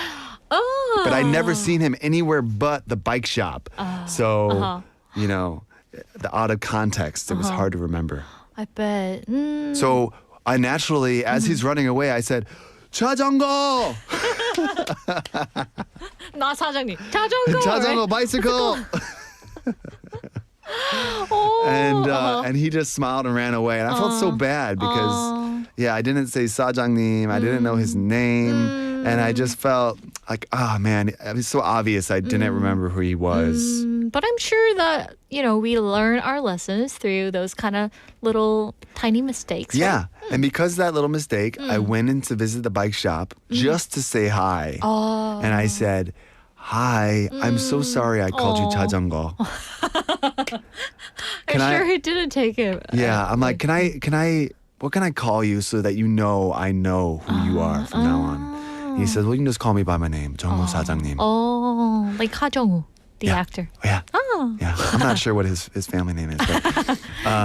Oh. But I'd never seen him anywhere but the bike shop. So, you know, out of context, it was hard to remember. I bet. So I naturally, as he's running away, I said, 자전거! 나 사장님. 자전거. 자전거, bicycle! And he just smiled and ran away. And I felt so bad because, I didn't say 사장님. I didn't know his name. And I just felt like, man, it was so obvious I didn't remember who he was. But I'm sure that, we learn our lessons through those kind of little tiny mistakes. Right? Yeah. And because of that little mistake, I went in to visit the bike shop just to say hi. Oh. And I said, hi, I'm so sorry I called you 자전거. I'm sure he didn't take it. Yeah, I'm like, what can I call you so that you know I know who you are from now on? He says, well, you can just call me by my name, 정우 사장님. Oh, like 하정우, the actor. Yeah. Oh. Yeah, I'm not sure what his family name is. But,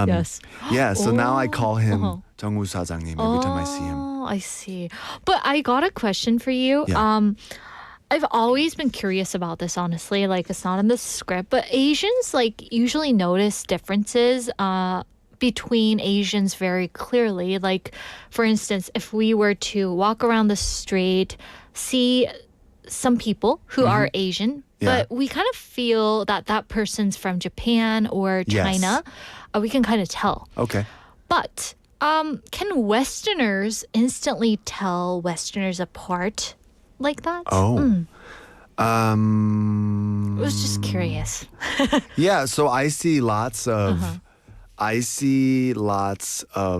Yes. Yeah, so now I call him 정우 사장님 every time I see him. Oh, I see. But I got a question for you. Yeah. I've always been curious about this, honestly. Like, it's not in the script, but Asians, usually notice differences between Asians very clearly. Like, for instance, if we were to walk around the street, see some people who are Asian, but we kind of feel that that person's from Japan or China. We can kind of tell. Okay. But can Westerners instantly tell Westerners apart like that? Oh. I was just curious. Yeah, so I see lots of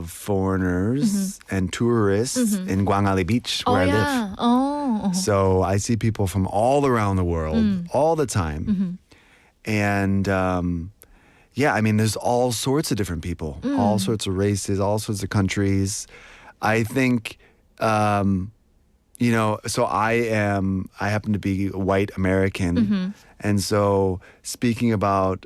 foreigners and tourists in Gwangali Beach where I live. Oh. So I see people from all around the world all the time. And I mean, there's all sorts of different people, all sorts of races, all sorts of countries. I think, so I happen to be white American. And so speaking about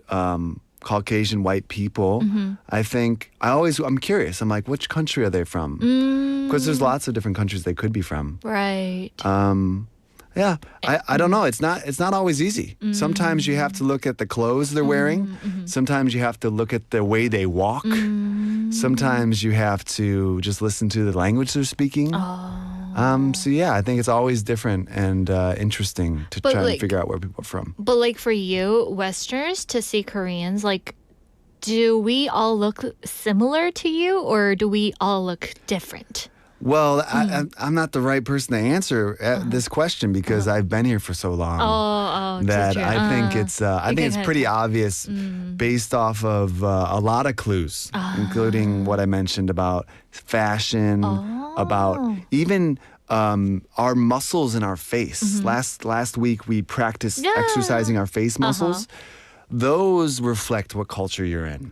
Caucasian white people, I think I'm curious. I'm like, which country are they from? Because there's lots of different countries they could be from. Right. Yeah, I don't know. It's not always easy. Sometimes you have to look at the clothes they're wearing. Sometimes you have to look at the way they walk. Sometimes you have to just listen to the language they're speaking. So yeah, I think it's always different and interesting to try and figure out where people are from. But for you, Westerners, to see Koreans, do we all look similar to you or do we all look different? Well, I'm not the right person to answer this question because I've been here for so long that true. I think it's pretty obvious based off of a lot of clues, including what I mentioned about fashion, about even our muscles in our face. Last week we practiced exercising our face muscles. Those reflect what culture you're in.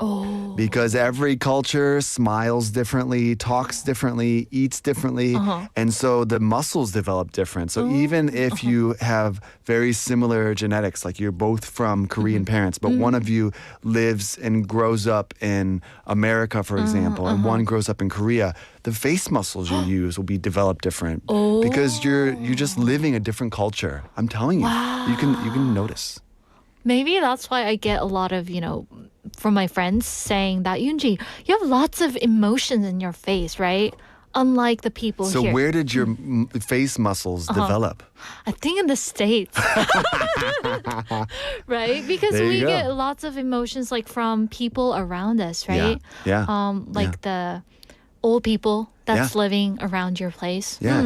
Because every culture smiles differently, talks differently, eats differently, and so the muscles develop different. So even if you have very similar genetics, like you're both from Korean parents, but one of you lives and grows up in America, for example, and one grows up in Korea, the face muscles you use will be developed different because you're just living a different culture. I'm telling you, you can notice. Maybe that's why I get a lot of, from my friends saying that, Yoonji, you have lots of emotions in your face, right? Unlike the people so here. So where did your face muscles develop? I think in the States. Right? Because There you we go. get lots of emotions from people around us, right? Yeah. The old people that's Yeah. living around your place. Yeah,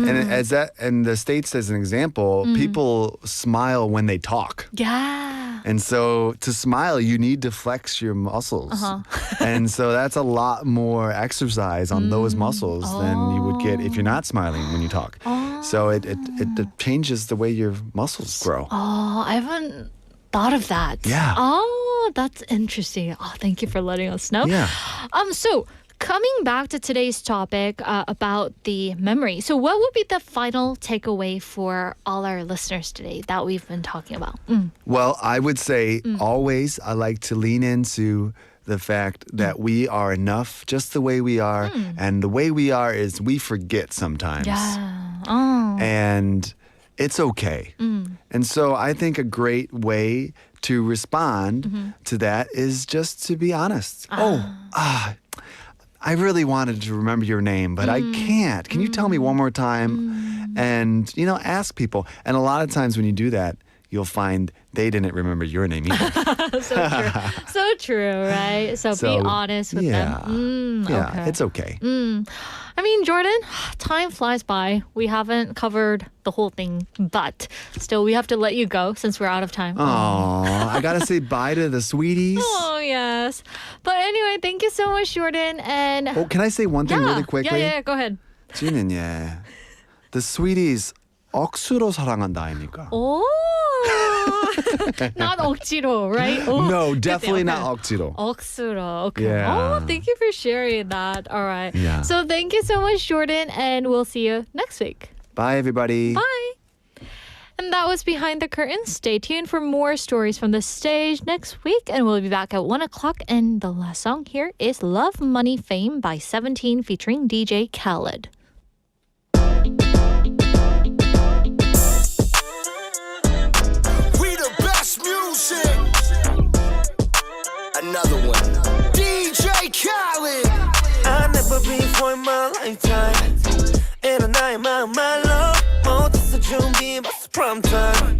and the States as an example, people smile when they talk. Yeah. And so to smile, you need to flex your muscles. And so that's a lot more exercise on those muscles than you would get if you're not smiling when you talk. So it changes the way your muscles grow. Oh, I haven't thought of that. Yeah. Oh, that's interesting. Oh, thank you for letting us know. Yeah. So coming back to today's topic about the memory. So what would be the final takeaway for all our listeners today that we've been talking about? Well, I would say always I like to lean into the fact that we are enough just the way we are. And the way we are is we forget sometimes. Yeah. Oh. And it's okay. And so I think a great way to respond to that is just to be honest. I really wanted to remember your name, but I can't. Can you tell me one more time? And, ask people. And a lot of times when you do that, you'll find they didn't remember your name either. So true. So true, right? So be honest with them. Yeah, Okay. it's okay. I mean, Jordan, time flies by. We haven't covered the whole thing, but still, we have to let you go since we're out of time. Aw, I gotta say bye to the sweeties. Oh, yes. But anyway, thank you so much, Jordan. And Oh, can I say one thing really quickly? Yeah, go ahead. 지는 the sweeties 억수로 사랑한다 아닙니까? Oh, not 억지로, right? Oh, No, good definitely thing. not Okay. 억지로. 억수로. Okay. Yeah. Oh, thank you for sharing that. All right. Yeah. So thank you so much, Jordan, and we'll see you next week. Bye, everybody. Bye. And that was Behind the Curtain. Stay tuned for more stories from the stage next week. And we'll be back at 1 o'clock. And the last song here is Love, Money, Fame by 17 featuring DJ Khaled. We the best music. Another one. DJ Khaled. I'll never be for in my lifetime. And 나의 마음 말로 못했어 준비 벌써 prom time.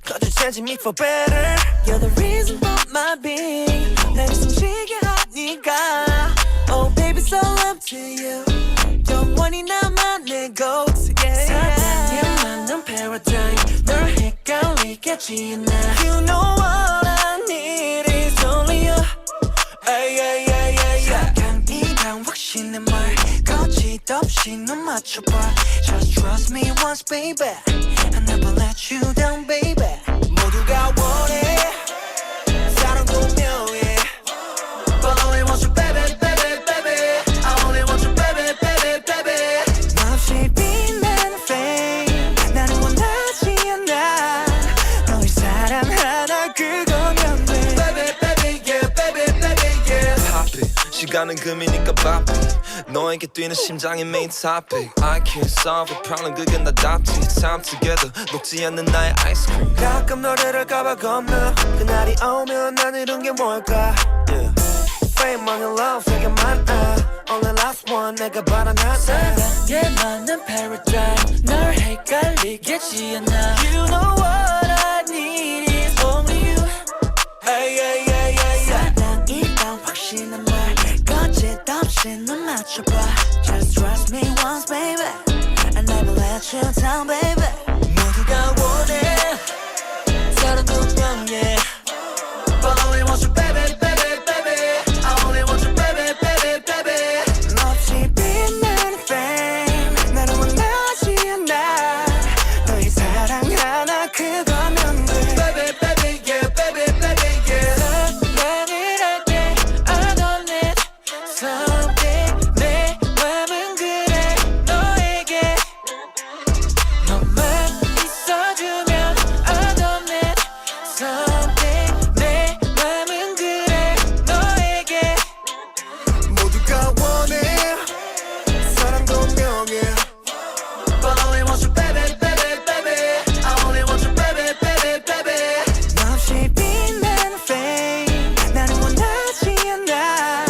Cause you changing me for better. You're the reason for my being. 날 숨쉬게 하니까. Oh baby so up to you. 영원히 나만 내 go-to. 사랑에 맞는 paradigm. 널 헷갈리겠지 나. You know all I need is only you. Ay, ay, ay, ay, ay. 사랑이란 확신의 말 거짓 없이 넌 맞춰봐. Just trust me once baby. I'll never let you down baby. 모두가 원해 사랑도 명예. But I only want you baby baby baby. I only want you baby baby baby. 맘없이 빛나는 fame 나는 원하지 않아. 널 사랑하나 그거면 돼. Baby baby yeah baby baby yeah. Pop it. 시간은 금이니까 바삐. 너에게 뛰는 심장이 main topic. I can't solve a problem 그게 나답지. Time together 녹지 않는 나의 ice cream. 가끔 너를 할까봐 겁나. 그날이 오면 난 이룬 게 뭘까. Yeah. Fame on your love 세계 많아. Only last one 내가 바라나. 사랑에 맞는 paradigm. 널 헷갈리겠지 않아. You know what I need is only you. Hey, hey, hey, hey, yeah. 사랑이란 확신의 말 거짓 없이 넌 맞춰봐. Just trust me once baby. I never let you down baby. 모두가 원해 사랑도 명예. But I only want you baby baby baby. I only want you baby baby baby. 너 없이 빛나는 fame 나는 원하지 않아. 너의 사랑 하나 그거면 돼. Baby baby yeah baby baby yeah. 사랑을 할 때 I don't need something. 내 맘은 그래 너에게 너만 있어주면 I don't need something. 내 맘은 그래 너에게 모두가 원해 사랑도 명예. But I only want you baby baby baby. I only want you baby baby baby. 너 없이 빛나는 fame 나는 원하지 않아.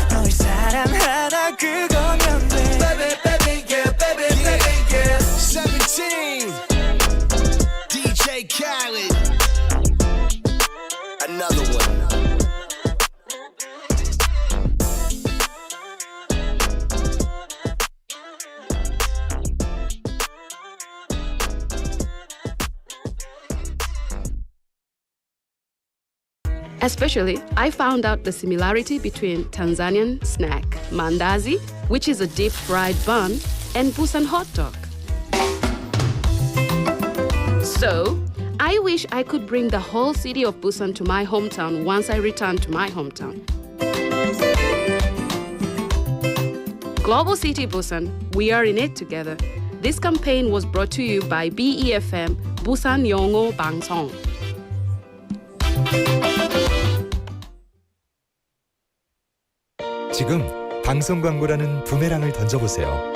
널 사랑하다 그거면 돼. Baby baby yeah baby baby yeah. 17 DJ Khaled. Another one. Especially, I found out the similarity between Tanzanian snack mandazi, which is a deep-fried bun, and Busan hot dog. So, I wish I could bring the whole city of Busan to my hometown once I return to my hometown. Global City Busan, we are in it together. This campaign was brought to you by BEFM, 부산영어방송. 지금 방송 광고라는 부메랑을 던져보세요.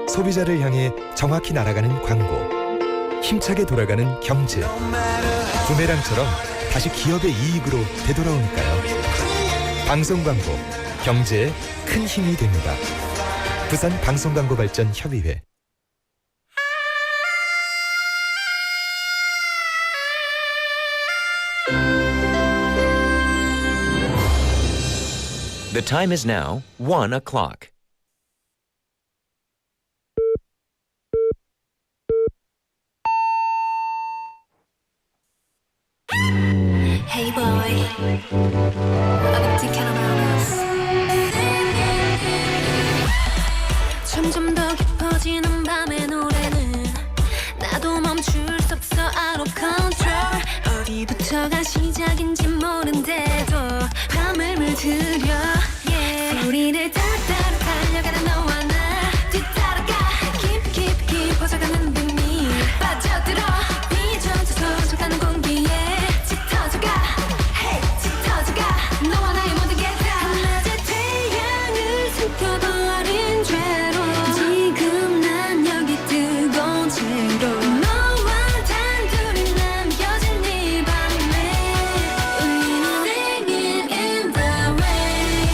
소비자를 향해 정확히 날아가는 광고. 힘차게 돌아가는 경제. 부메랑처럼 다시 기업의 이익으로 되돌아오니까요. 방송 광고, 경제에 큰 힘이 됩니다. 부산 방송광고발전협의회. The time is now 1 o'clock. Hey boy, I'm thinking about us. 점점 더 깊어지는 밤의 노래는 나도 멈출 수 없어 out of control. 어디부터가 시작인지 모른대도 밤을 물들여 yeah. 소리를 따라 달려가는 너와 나 뒤따라가 깊이 깊어져가는 비밀 빠져들어 삐져져서 져가는 공기에 짙어져가 hey 짙어져가 너와 나의 모든 게 다 한낮의 태양을 숨겨버린 죄로 지금 난 여기 뜨거운 채로 너와 단둘이 남겨진 이 밤에 우리는 singing in the rain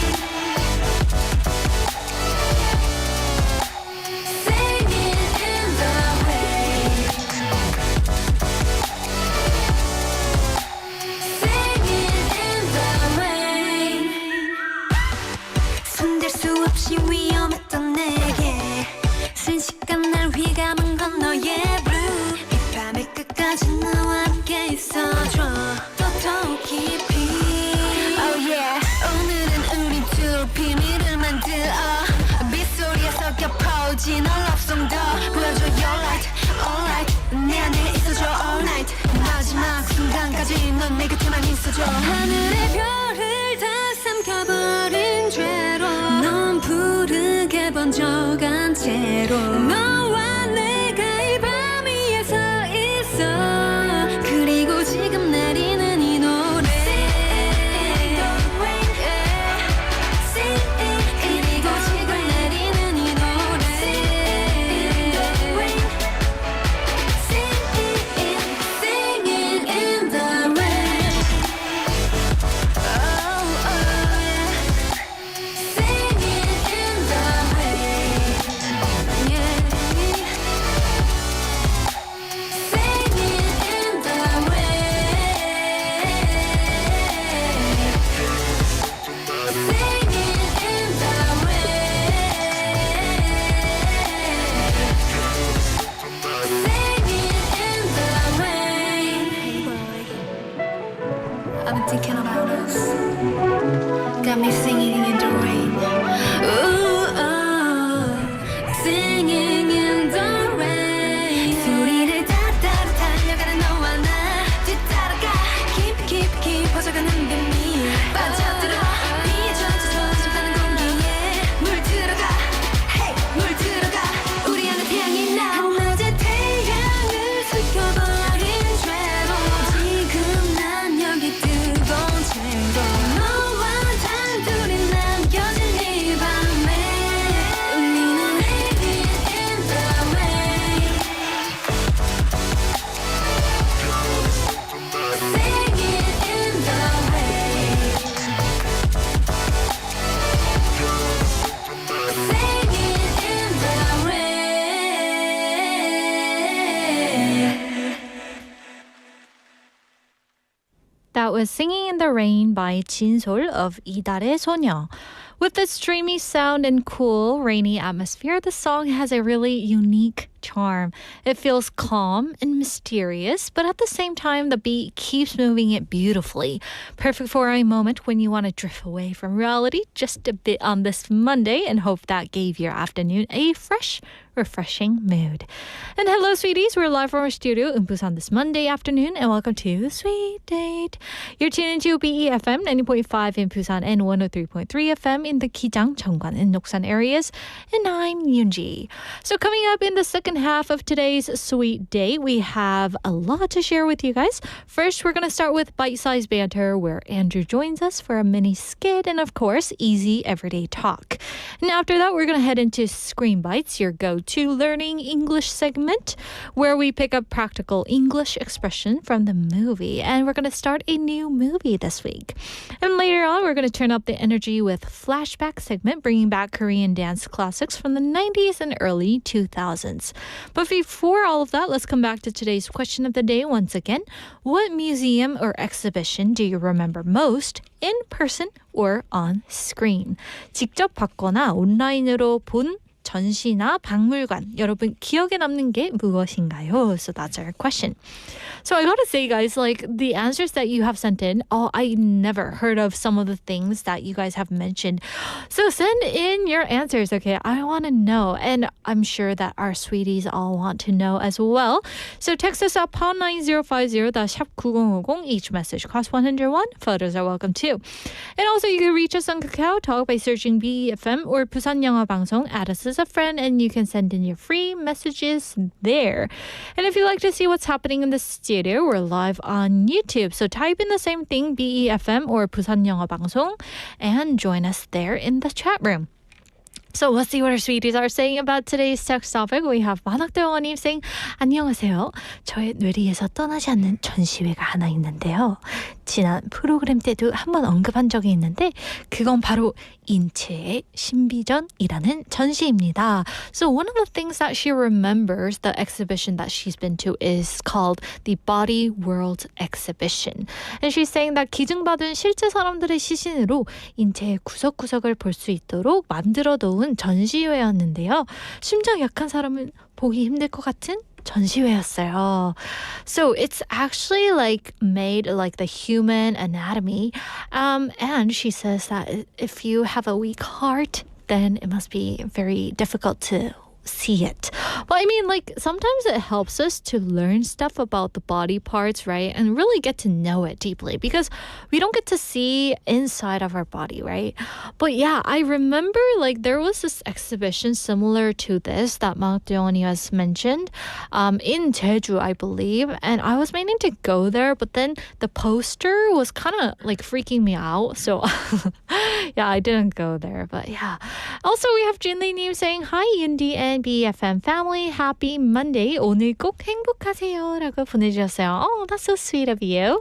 singing in the rain singing in the rain 손댈 수 없이 위험했던 내게 순식간 날 휘감은 건 너의 blue 이 밤의 끝까지 너와 함께 있어줘 또 더욱 깊이 oh yeah 오늘은 우리 둘 비밀을 만들어 빗소리에 섞여 퍼진 our love song 더 보여줘 your light alright 내 안에 있어줘 all night 마지막 순간까지 넌 내 곁에만 있어줘 하늘의 별을 다 삼켜버린 죄로 넌 부르게 번져간 채로 너와 내가 이 밤 위에 서 있어 그리고 지금 내리는 이 노래 그리고 지금 내리는 이 노래 Singing in the rain oh yeah Singing in the rain yeah Singing in the rain Singing in the rain Hey boy I've been thinking about us got me singing in the rain ooh oh singing in the rain 소리를 따라 달려가는 너와 나 뒤따라가 깊이 깊어져가는 비밀 빠져들어 삐져져서 져가는 공기에 물들어가 hey 물들어가 우리 안에 태양이 나 한낮의 태양을 숨겨버린 죄로 지금 난 여기 뜨거운 채로 너와 단둘이 남겨진 이 밤에 우리는 living in the rain singing in the rain singing in the rain That was Singing in the Rain by Jinsol of 이달의 소녀. With its dreamy sound and cool, rainy atmosphere, the song has a really unique charm. It feels calm and mysterious, but at the same time, the beat keeps moving it beautifully. Perfect for a moment when you want to drift away from reality just a bit on this Monday and hope that gave your afternoon a fresh, refreshing mood. And hello, sweeties. We're live from our studio in Busan this Monday afternoon, and welcome to Sweet Date. You're tuned into BEFM 90.5 in Busan and 103.3 FM in the Kijang, Cheongwan, and Noksan areas. And I'm Yoonji. So coming up in the second half of today's Sweet Date, we have a lot to share with you guys. First, we're going to start with bite-sized banter, where Andrew joins us for a mini skit, and of course, easy everyday talk. And after that, we're going to head into Screen Bites, your go-to learning English segment, where we pick up practical English expression from the movie. And we're going to start a new movie this week. And later on, we're going to turn up the energy with Flashback segment, bringing back Korean dance classics from the 90s and early 2000s. But before all of that, let's come back to today's question of the day once again. What museum or exhibition do you remember most, in person or on screen? 직접 봤거나 온라인으로 본 전시나 박물관, 여러분 기억에 남는 게 무엇인가요? So that's our question. So I gotta say, guys, like the answers that you have sent in, I never heard of some of the things that you guys have mentioned. So send in your answers, okay? I want to know, and I'm sure that our sweeties all want to know as well. So text us up #9050 #9050. Each message costs 101. Photos are welcome too. And also, you can reach us on Kakao Talk by searching BEFM or 부산영어방송. Add us as a friend, and you can send in your free messages there. And if you'd like to see what's happening in the studio, we're live on YouTube. So type in the same thing, BEFM or 부산영어방송, and join us there in the chat room. So let's see what our sweeties are saying about today's text topic. We have 만학대원님 saying, 안녕하세요. 저의 뇌리에서 떠나지 않는 전시회가 하나 있는데요. 지난 프로그램 때도 한번 언급한 적이 있는데 그건 바로 인체의 신비전이라는 전시입니다. So one of the things that she remembers, the exhibition that she's been to, is called the Body World Exhibition. And she's saying that 기증받은 실제 사람들의 시신으로 인체의 구석구석을 볼 수 있도록 만들어 놓은 전시회였는데요. 심장 약한 사람은 보기 힘들 것 같은 전시회였어요. So it's actually like made like the human anatomy. And she says that if you have a weak heart, then it must be very difficult to see it. But I mean, like, sometimes it helps us to learn stuff about the body parts, right? And really get to know it deeply, because we don't get to see inside of our body, right? But yeah, I remember like there was this exhibition similar to this that Mak Deoni has mentioned in Jeju, I believe. And I was meaning to go there, but then the poster was kind of like freaking me out. So yeah, I didn't go there. But yeah. Also, we have Jinli Nim saying, hi, Yundi and BFM family. Happy Monday. 오늘 꼭 행복하세요. 라고 보내주셨어요. Oh, that's so sweet of you.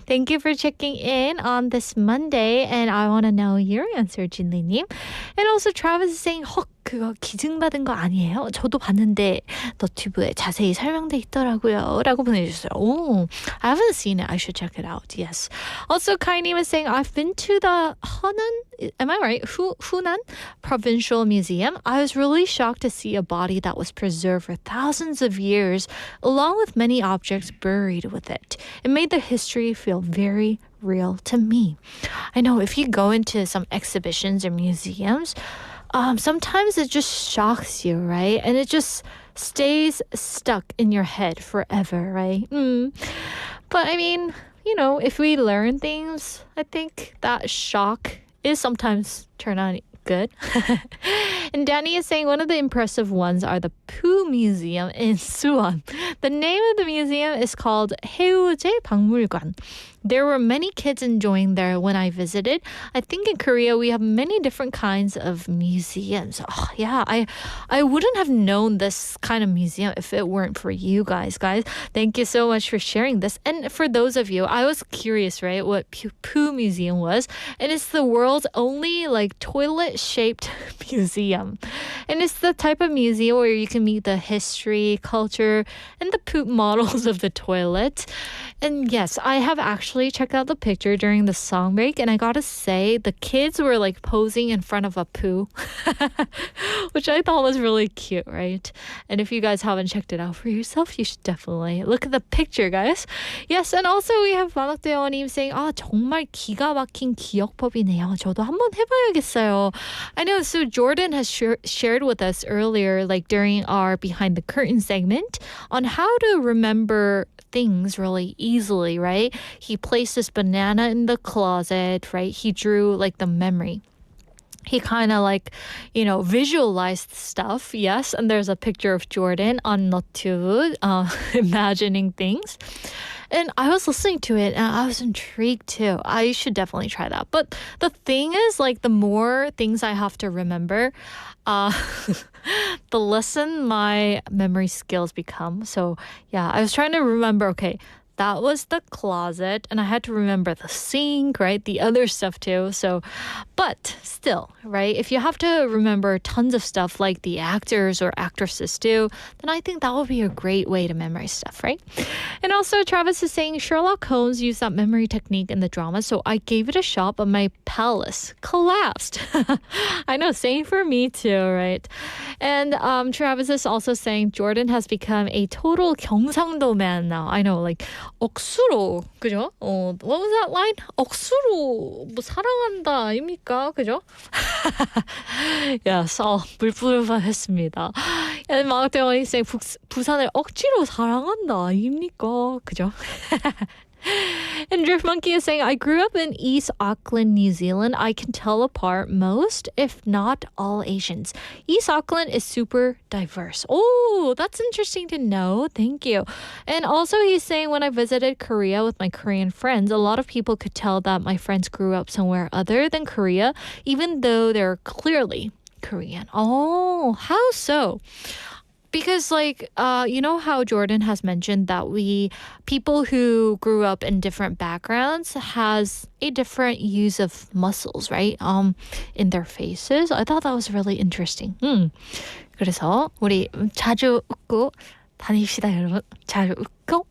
Thank you for checking in on this Monday. And I want to know your answer, Jinli-님. And also Travis is saying, 헉, 그거 기증받은 거 아니에요? 저도 봤는데 너튜브에 자세히 설명돼 있더라고요. 라고 보내주셨어요. Oh, I haven't seen it. I should check it out. Yes. Also, Kaini was saying, I've been to the Henan, am I right? Hunan Provincial Museum. I was really shocked to see a body that was preserved for thousands of years, along with many objects buried with it. It made the history feel very real to me. I know if you go into some exhibitions or museums, sometimes it just shocks you, right? And it just stays stuck in your head forever, right? But I mean, you know, if we learn things, I think that shock is sometimes turn out good. And Danny is saying one of the impressive ones are the Poo Museum in Suwon. The name of the museum is called 해우제 박물관. There were many kids enjoying there when I visited. I think in Korea we have many different kinds of museums. Oh, yeah, I wouldn't have known this kind of museum if it weren't for you guys. Thank you so much for sharing this. And for those of you, I was curious, right, what Poo Museum was. And it's the world's only like toilet-shaped museum. And it's the type of museum where you can meet the history, culture, and the poop models of the toilet. And yes, I have actually checked out the picture during the song break, and I gotta say, the kids were like posing in front of a poo, which I thought was really cute, right? And if you guys haven't checked it out for yourself, you should definitely look at the picture, guys. Yes, and also we have 만학대원님 saying, 정말 기가 막힌 기억법이네요. 저도 한번 해봐야겠어요. I know, so Jordan has shared with us earlier, like during our Behind the Curtain segment, on how to remember things really easily, right? He placed this banana in the closet, right? He drew like the memory. He kind of like, visualized stuff, yes. And there's a picture of Jordan on Notebook, imagining things. And I was listening to it and I was intrigued too. I should definitely try that. But the thing is, like, the more things I have to remember, the less my memory skills become. So yeah, I was trying to remember, okay, that was the closet, and I had to remember the sink, right? The other stuff too. So, but still, right? If you have to remember tons of stuff like the actors or actresses do, then I think that would be a great way to memorize stuff, right? And also, Travis is saying Sherlock Holmes used that memory technique in the drama, so I gave it a shot, but my palace collapsed. I know, same for me too, right? And Travis is also saying Jordan has become a total 경상도 man now. I know, like, 억수로, 그죠? What was that line? 억수로 뭐 사랑한다 아닙니까? 그죠? Yes, 물뿌듯했습니다. And 마학대원이 saying 부산을 억지로 사랑한다 아닙니까? 그죠? And Drift Monkey is saying, I grew up in East Auckland, New Zealand. I can tell apart most, if not all, Asians. East Auckland is super diverse. Oh, that's interesting to know. Thank you. And also he's saying, when I visited Korea with my Korean friends, a lot of people could tell that my friends grew up somewhere other than Korea, even though they're clearly Korean. Oh, how so? Because, like, you know how Jordan has mentioned that people who grew up in different backgrounds has a different use of muscles, right? In their faces. I thought that was really interesting. 그래서 우리 자주 웃고 다닙시다, 여러분. 자주 웃고.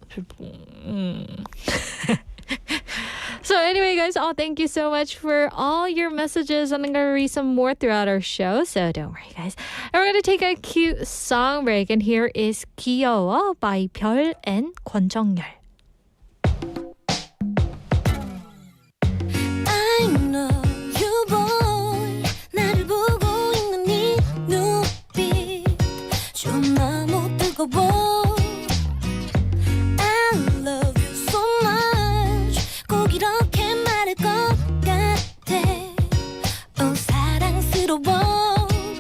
So anyway, guys, thank you so much for all your messages. I'm going to read some more throughout our show, so don't worry, guys. And we're going to take a cute song break, and here is 귀여워 by 별 and 권정열. I know you boy 나를 보고 있는 네 눈빛 좀 너무 뜨거워 이렇게 말할 것 같아 사랑스러워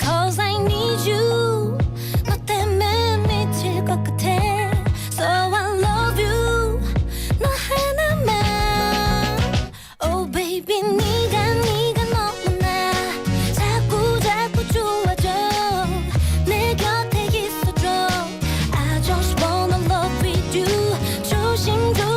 Cause I need you 너 때문에 미칠 것 같아 So I love you 너 하나만 Oh baby 네가 너무나 자꾸 좋아져 내 곁에 있어줘 I just wanna love with you 조심스러워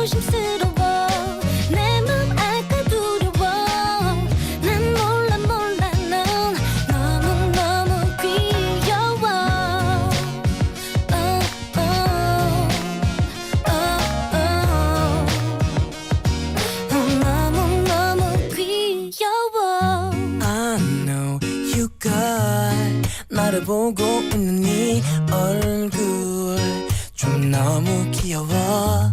나를 보고 있는 네 얼굴 좀 너무 귀여워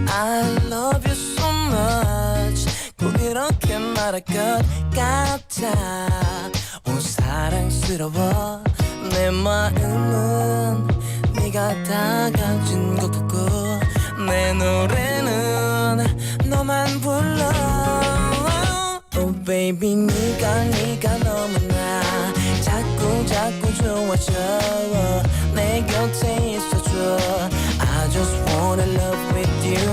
I love you so much 꼭 이렇게 말할 것 같아 사랑스러워 내 마음은 네가 다 가진 것 같고 내 노래는 너만 불러 Oh baby 네가 너무나 자꾸 좋아져 내 곁에 있어줘 I just wanna love with you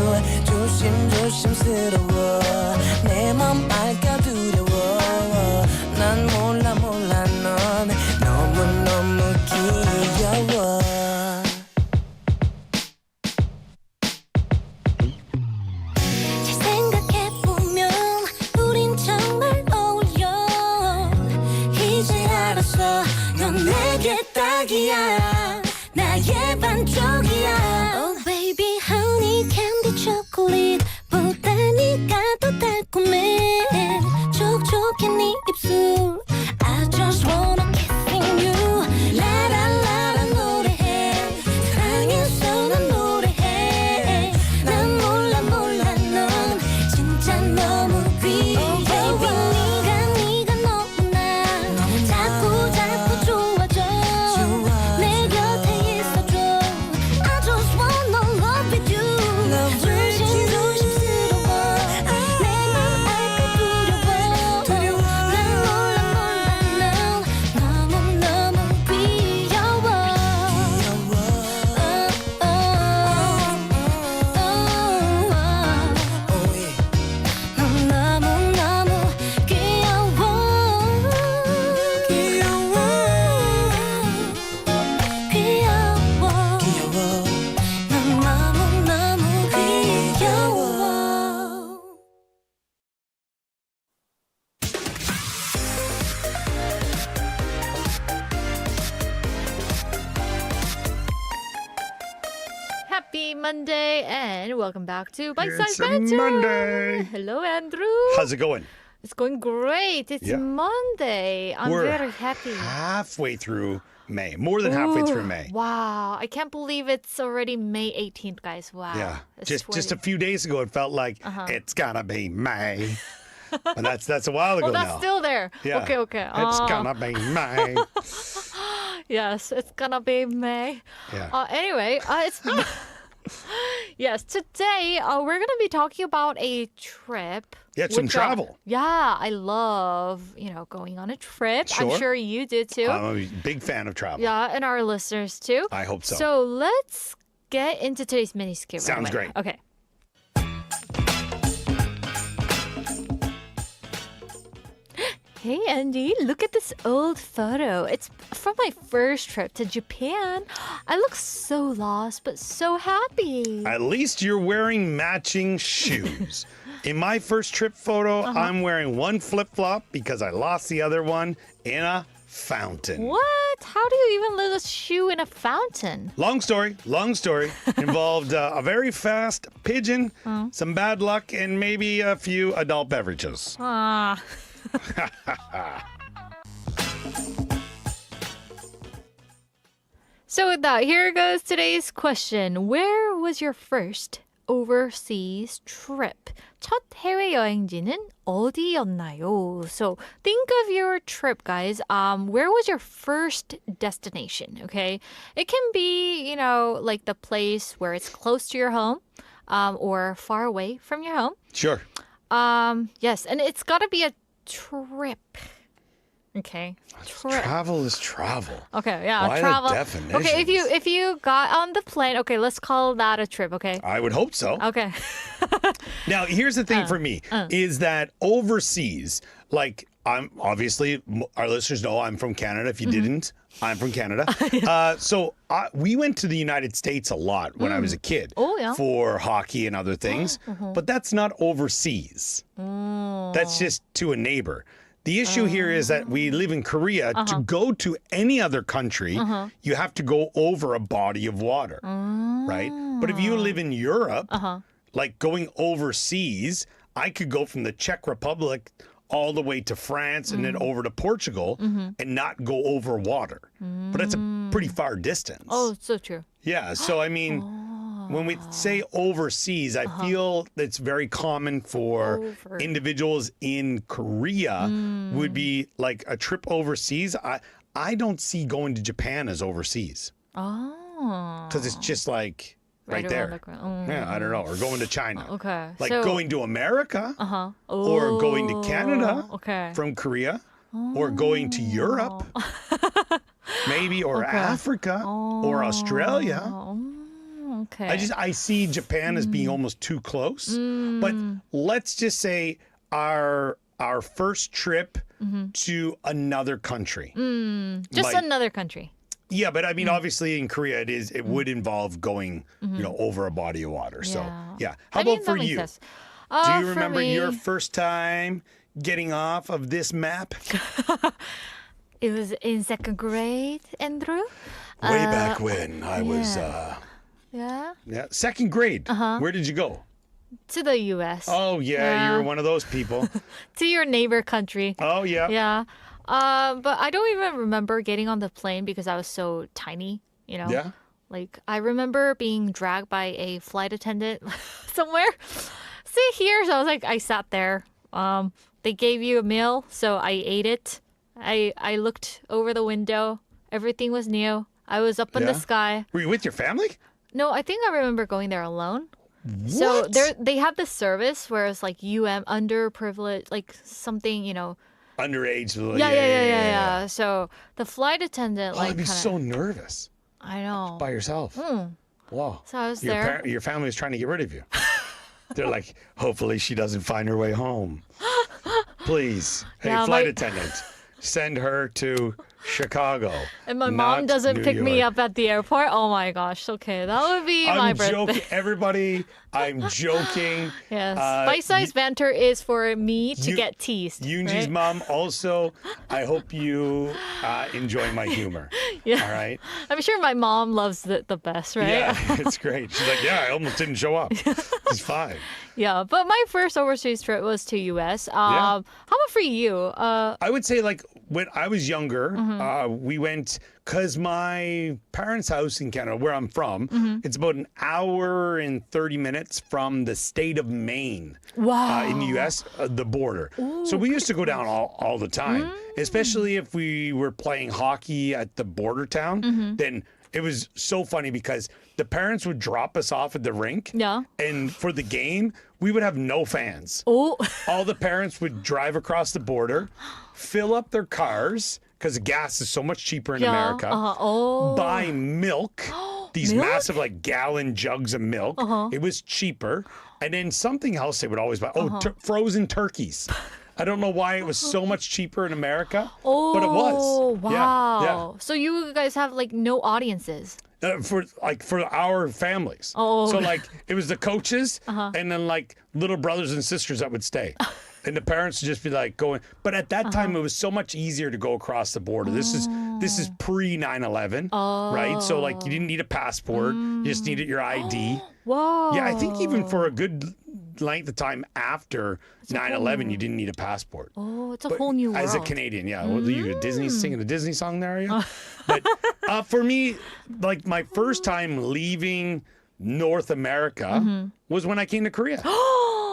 조심스러워 내 맘 알까 두려워 난 몰라 넌 너무 귀여워 잘 생각해보면 우린 정말 어울려 이제 알았어 없어 넌 내게 딱이야 나의 반쪽이야 Oh baby honey candy chocolate 보다 네가 더 달콤해 촉촉해 네 입술 I just wanna kissing you 라라라라 노래해 사랑해서 난 노래해 난 몰라 넌 진짜 너무 귀여워 Oh baby 네가 너무나 자꾸 좋아져 내 곁에 있어줘 I just wanna love with you 조심스러워 내 맘 알까 두려워 난 몰라 넌 너무너무 귀여워 넌 너무너무 귀여워 넌 너무너무 귀여워 Happy Monday and welcome back to Sized It's a Banter. Monday. Hello, Andrew. How's it going? It's going great. It's Yeah. Monday. I'm We're very happy. halfway through May. More than halfway through Ooh, May. Wow, I can't believe it's already May 18th, guys. Wow. Yeah. It's Just a 20. few days ago, it felt like it's gonna be May. And that's a while ago Oh, that's now. still there. Yeah. Okay. It's gonna be May. Yes, it's gonna be May. Yeah. Anyway, it's yes. Today, we're gonna be talking about a trip. Yeah, some which, travel. Yeah, I love going on a trip. I'm Sure. sure you do too. I'm a big fan of travel. Yeah, and our listeners too. I hope so. So let's get into today's mini skit. Sounds right away. great. Okay. Hey Andy, look at this old photo. It's from my first trip to Japan. I look so lost but so happy. At least you're wearing matching shoes. In my first trip photo, I'm wearing one flip-flop because I lost the other one in a fountain. What? How do you even lose a shoe in a fountain? Long story. Involved a very fast pigeon, some bad luck, and maybe a few adult beverages. Ah. So with that, here goes today's question. Where was your first overseas trip? 첫 해외여행지는 어디였나요? So think of your trip, guys. Where was your first destination? Okay, it can be like the place where it's close to your home, or far away from your home. Sure. Yes, and it's got to be a trip. Okay. Trip. Travel is travel. Okay, yeah, Why the travel. Okay, definitions? if you got on the plane, okay, let's call that a trip, okay? I would hope so. Okay. Now, here's the thing for me is that overseas, like I'm obviously our listeners know I'm from Canada. If you didn't, I'm from Canada. So we went to the United States a lot when I was a kid for hockey and other things, but that's not overseas. That's just to a neighbor. The issue here is that we live in Korea. To go to any other country, you have to go over a body of water, right? But if you live in Europe, like going overseas, I could go from the Czech Republic all the way to France and then over to Portugal and not go over water. But that's a pretty far distance. Oh, so true. Yeah, so I mean, when we say overseas, I feel it's very common for individuals in Korea would be like a trip overseas. I don't see going to Japan as overseas. Oh. Because it's just like right there. Yeah, I don't know. Or going to China. Okay. Like so, going to America or going to Canada from Korea or going to Europe maybe or Africa or Australia. Okay. I see Japan as being almost too close. But let's just say our first trip to another country. Just like, another country. Yeah, but I mean, obviously in Korea, it would involve going, over a body of water. So, yeah. How about for you? Do you remember your first time getting off of this map? It was in second grade, Andrew. Way back when I was, Yeah. second grade. Where did you go? To the U.S. Oh, yeah, you were one of those people. To your neighbor country. Oh, yeah. Yeah. But I don't even remember getting on the plane because I was so tiny, you know? Yeah. Like, I remember being dragged by a flight attendant somewhere. Sit here. So I was like, I sat there. They gave you a meal, so I ate it. I looked over the window. Everything was new. I was up in the sky. Were you with your family? No, I think I remember going there alone. What? So they have this service where it's like underprivileged, like something, you know. Underage. Yeah. So the flight attendant, I'd be so nervous. I know. By yourself. Wow. So I was there. Your family was trying to get rid of you. They're like, hopefully she doesn't find her way home. Please. Hey, flight attendant, send her to Chicago. And my mom doesn't pick me up at the airport. Oh my gosh. Okay, that would be my birthday. Joking. Everybody, I'm joking. Yes. Sized Banter is for me to get teased. Yoonji's mom also, I hope you enjoy my humor. Yeah. All right? I'm sure my mom loves it the best, right? Yeah, it's great. She's like, yeah, I almost didn't show up. It's fine. Yeah, but my first overseas trip was to U.S. How about for you? I would say, like, when I was younger, we went, because my parents' house in Canada, where I'm from, it's about an hour and 30 minutes from the state of Maine. Wow. In the U.S., the border. Ooh, so we used to go down all the time, especially if we were playing hockey at the border town. Then it was so funny because the parents would drop us off at the rink. Yeah. And for the game, we would have no fans. Oh. All the parents would drive across the border, fill up their cars, because gas is so much cheaper in America. Buy milk, these massive like gallon jugs of milk. It was cheaper. And then something else they would always buy. Frozen turkeys. I don't know why it was so much cheaper in America, but it was. Oh, wow. Yeah. So you guys have like no audiences. For our families. Oh. So like it was the coaches and then like little brothers and sisters that would stay. And the parents would just be like going, but at that time it was so much easier to go across the border. This is pre 9/11, right? So like you didn't need a passport, you just needed your ID. Whoa. Yeah, I think even for a good length of time after 9/11, you didn't need a passport. Oh, it's a whole new world. As a Canadian, yeah. Well, you Disney singing a Disney song there, are you? But for me, like my first time leaving North America was when I came to Korea.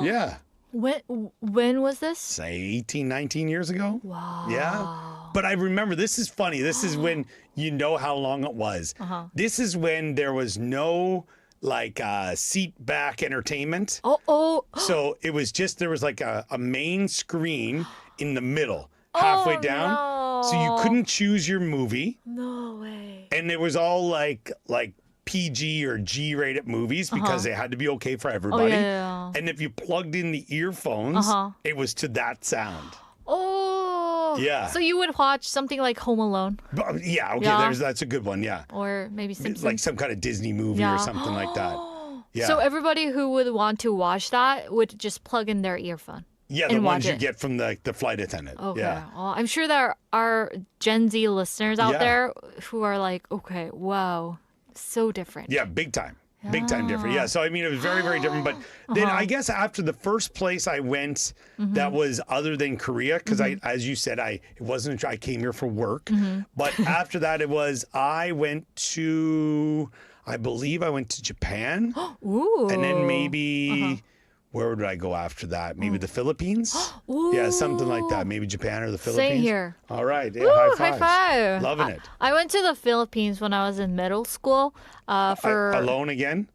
Yeah. When was this? Say 18, 19 years ago. Wow. Yeah. But I remember, this is funny. This is when you know how long it was. This is when there was no like seat back entertainment. So it was just, there was like a main screen in the middle, halfway down. No. So you couldn't choose your movie. No way. And it was all like PG or G-rated movies because they had to be okay for everybody. Yeah. And if you plugged in the earphones, it was to that sound. Oh. Yeah. So you would watch something like Home Alone. Yeah, okay, that's a good one, yeah. Or maybe Simpsons. Like some kind of Disney movie or something like that. Yeah. So everybody who would want to watch that would just plug in their earphone. Yeah, the ones you get from the flight attendant. Okay. Yeah. Well, I'm sure there are Gen Z listeners out there who are like, okay, wow, so different. Yeah, big time. Big time different. Yeah, so I mean, it was very, very different. But then I guess after the first place I went that was other than Korea, because as you said, I came here for work. But after that, I believe I went to Japan. Ooh. And then maybe, where would I go after that? Maybe the Philippines? Yeah, something like that. Maybe Japan or the Philippines. Same here. All right. Yeah, Woo, high high five. Loving it. I went to the Philippines when I was in middle school. Alone again?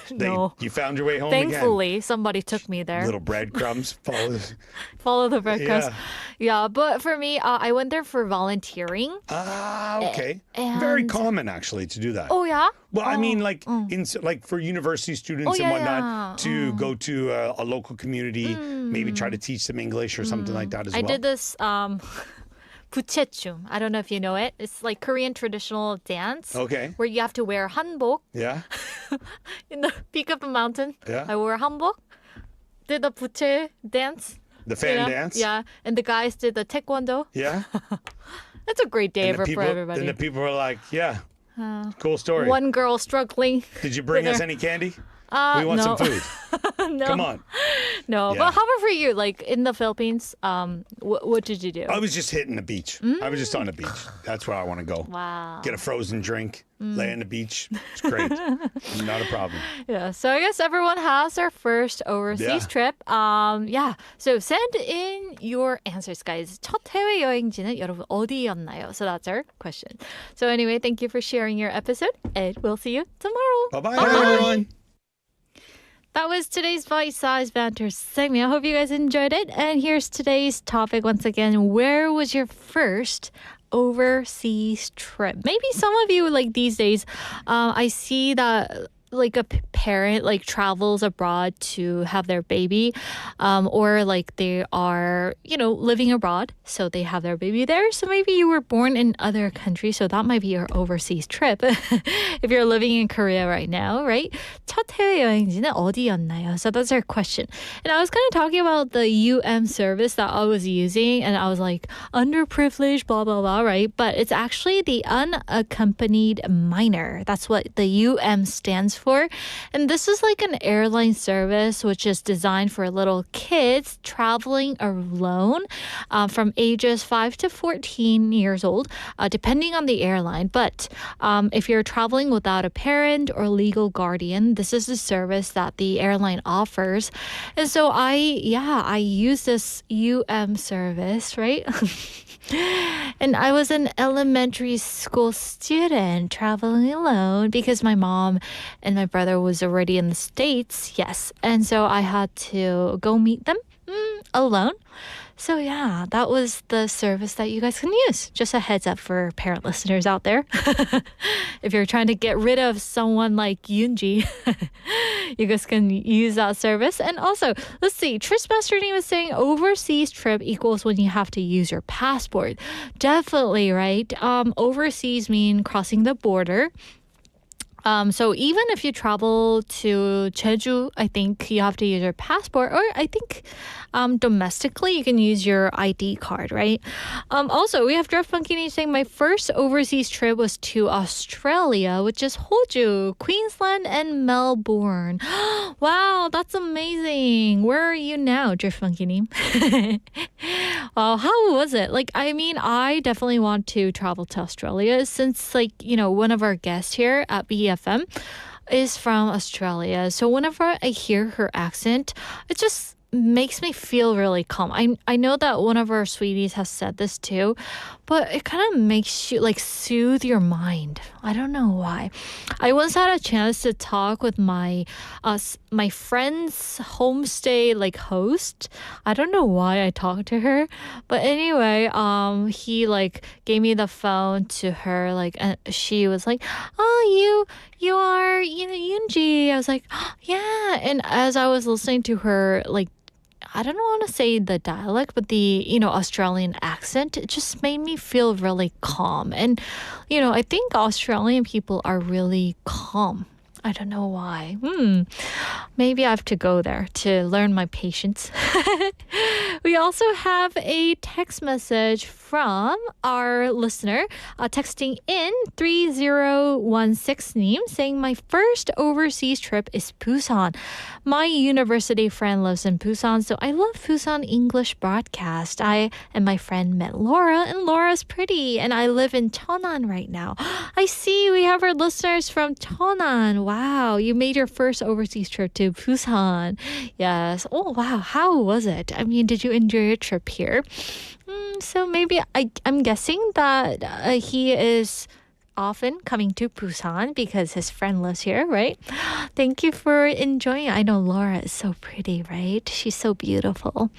No. You found your way home again? Thankfully, somebody took me there. Little breadcrumbs. Follow the breadcrumbs. Yeah, but for me, I went there for volunteering. Okay. Very common, actually, to do that. Oh, yeah? Well, I mean, like like for university students and whatnot, to go to a local community, maybe try to teach them English or something like that as well. I did this 부채춤. I don't know if you know it. It's like Korean traditional dance. Okay. Where you have to wear hanbok. Yeah. In the peak of the mountain. Yeah. I wore hanbok. Did the 부채 dance. The fan dance? Yeah. And the guys did the taekwondo. Yeah. That's a great day And for the people, everybody. and the people were like, yeah, cool story. One girl struggling. Did you bring us her- any candy? We want no. some food. No. Come on. No, Yeah. but how about for you? Like in the Philippines, what did you do? I was just hitting the beach. I was just on the beach. That's where I want to go. Wow. Get a frozen drink, lay on the beach. It's great. Not a problem. Yeah, so I guess everyone has their first overseas Yeah. trip. Yeah, so send in your answers, guys. 첫 해외여행지는 여러분 어디였나요? So that's our question. So anyway, thank you for sharing your episode, and we'll see you tomorrow. Bye-bye, everyone. That was today's Bite-Sized Banter segment. I hope you guys enjoyed it. And here's today's topic once again. Where was your first overseas trip? Maybe some of you, like these days, I see that like a parent like travels abroad to have their baby, or like they are, living abroad, so they have their baby there. So maybe you were born in other countries, so that might be your overseas trip. If you're living in Korea right now, right? 첫 해외여행지는 어디였나요? So that's our question. And I was kind of talking about the service that I was using, and I was like, underprivileged, blah, blah, blah, right? But it's actually the unaccompanied minor. That's what the stands for. And this is like an airline service which is designed for little kids traveling alone from ages 5 to 14 years old, depending on the airline. But if you're traveling without a parent or legal guardian, this is the service that the airline offers. And so I use this service, right? And I was an elementary school student traveling alone because my mom and my brother was already in the States. Yes. And so I had to go meet them alone. So yeah, that was the service that you guys can use. Just a heads up for parent listeners out there. If you're trying to get rid of someone like Yoonji, you guys can use that service. And also, let's see, Trishmaster was saying overseas trip equals when you have to use your passport. Definitely, right? Overseas mean crossing the border. So even if you travel to Jeju, I think you have to use your passport, or I think domestically you can use your ID card, right? Also, we have Jeff Funkini saying my first overseas trip was to Australia, which is Hoju, Queensland, and Melbourne. Wow, that's amazing. Where are you now, Jeff Funkini? Wow, how was it? I definitely want to travel to Australia since, one of our guests here at BFM is from Australia. So whenever I hear her accent, it just makes me feel really calm. I know that one of our sweeties has said this too, but it kind of makes you soothe your mind. I don't know why. I once had a chance to talk with my friend's homestay host. I don't know why I talked to her, but anyway, he gave me the phone to her, and she was like, "Oh, you are Yoonji." I was like, oh, "Yeah," and as I was listening to her, I don't want to say the dialect, but the, Australian accent, it just made me feel really calm. And, I think Australian people are really calm. I don't know why. Maybe I have to go there to learn my patience. We also have a text message from our listener texting in 3016님 saying my first overseas trip is Busan. My university friend lives in Busan, so I love Busan English broadcast. I and my friend met Laura, and Laura's pretty, and I live in Cheonan right now. I see we have our listeners from Cheonan. Wow, you made your first overseas trip to Busan. Yes. Oh, wow. How was it? I mean, did you enjoy your trip here? So maybe I'm guessing that he is often coming to Busan because his friend lives here, right? Thank you for enjoying. I know Laura is so pretty, right? She's so beautiful.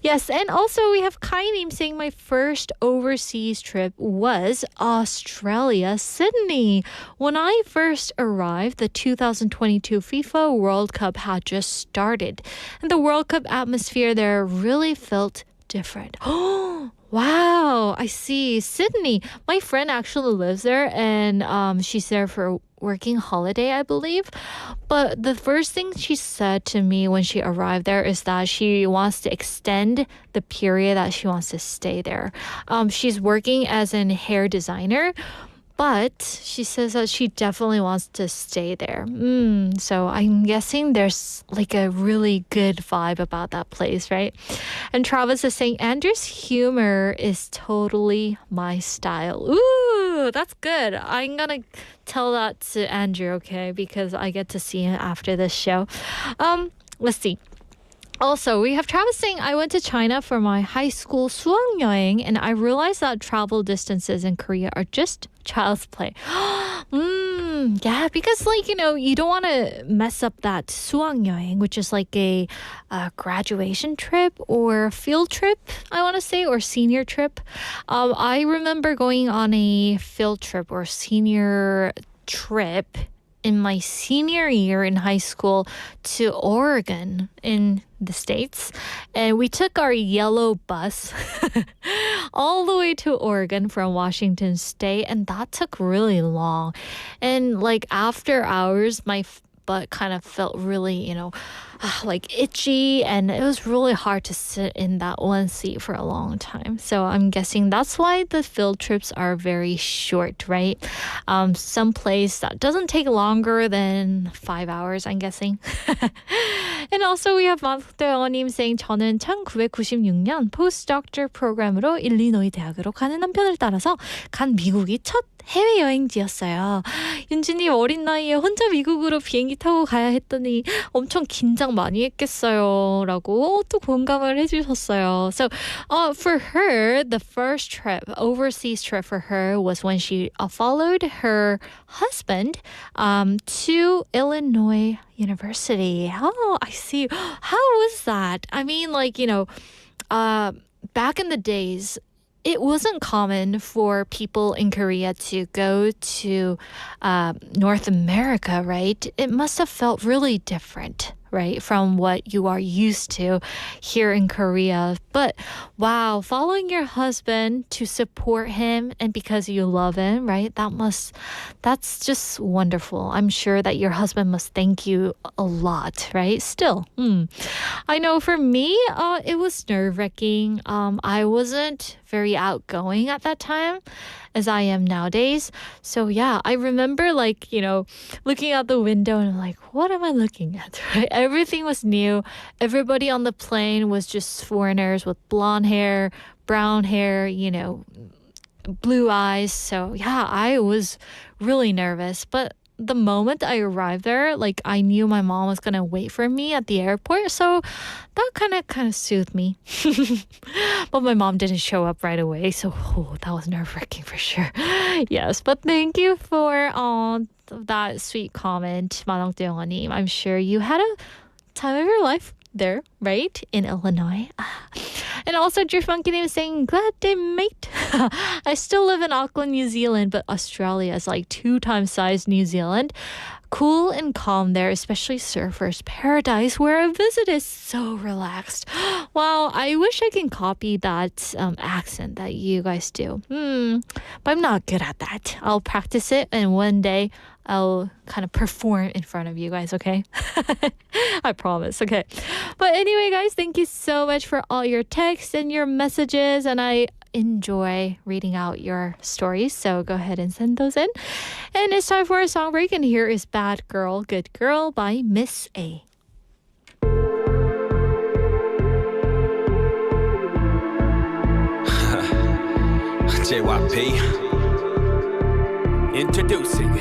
Yes, and also we have Kainim saying my first overseas trip was Australia, Sydney. When I first arrived, the 2022 FIFA World Cup had just started, and the World Cup atmosphere there really felt different. Oh, Wow, I see. Sydney. My friend actually lives there and she's there for a working holiday, I believe. But the first thing she said to me when she arrived there is that she wants to extend the period that she wants to stay there. She's working as an hair designer. But she says that she definitely wants to stay there. So I'm guessing there's like a really good vibe about that place, right? And Travis is saying, Andrew's humor is totally my style. Ooh, that's good. I'm going to tell that to Andrew, okay? Because I get to see him after this show. Let's see. Also, we have Travis saying, I went to China for my high school 수학여행 and I realized that travel distances in Korea are just child's play. Yeah, because you don't want to mess up that 수학여행, which is like a graduation trip or field trip, I want to say, or senior trip. I remember going on a field trip or senior trip in my senior year in high school to Oregon in the States. And we took our yellow bus all the way to Oregon from Washington State. And that took really long. And like after hours, my butt kind of felt really, like itchy, and it was really hard to sit in that one seat for a long time. So I'm guessing that's why the field trips are very short, right? Some place that doesn't take longer than 5 hours, I'm guessing. And also we have 박도영님 saying, 저는 1996년 postdoctor 프로그램으로 일리노이 대학으로 가는 남편을 따라서 간 미국이 첫 해외여행지였어요. 윤지님 어린 나이에 혼자 미국으로 비행기 타고 가야 했더니 엄청 긴장 많이 했겠어요. 라고 또 공감을 해주셨어요. So for her, the first trip, overseas trip for her was when she followed her husband to Illinois University. Oh, I see. How was that? I mean, back in the days, it wasn't common for people in Korea to go to North America, right? It must have felt really different, right, from what you are used to here in Korea. But wow, following your husband to support him and because you love him, right? That's just wonderful. I'm sure that your husband must thank you a lot, right? Still, I know for me, it was nerve-wracking. I wasn't very outgoing at that time as I am nowadays. So yeah, I remember looking out the window and I'm like, what am I looking at? Right? Everything was new. Everybody on the plane was just foreigners with blonde hair, brown hair, blue eyes. So yeah, I was really nervous. But the moment I arrived there, I knew my mom was gonna wait for me at the airport, so that kind of soothed me. But my mom didn't show up right away, so that was nerve-wracking for sure. Yes, but thank you for that sweet comment, 만왕대영아님. I'm sure you had a time of your life there, right? In Illinois. And also, Funky is saying, glad day, mate. I still live in Auckland, New Zealand, but Australia is like 2 times size New Zealand. Cool and calm there, especially surfers' paradise, where a visit is so relaxed. Wow, I wish I can copy that accent that you guys do. But I'm not good at that. I'll practice it, and one day I'll kind of perform in front of you guys, okay? I promise, okay? But anyway, guys, thank you so much for all your texts and your messages, and I enjoy reading out your stories, so go ahead and send those in. And it's time for a song break, and here is Bad Girl, Good Girl by Miss A. JYP Introducing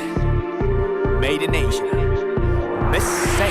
Made in Asia, Miss A.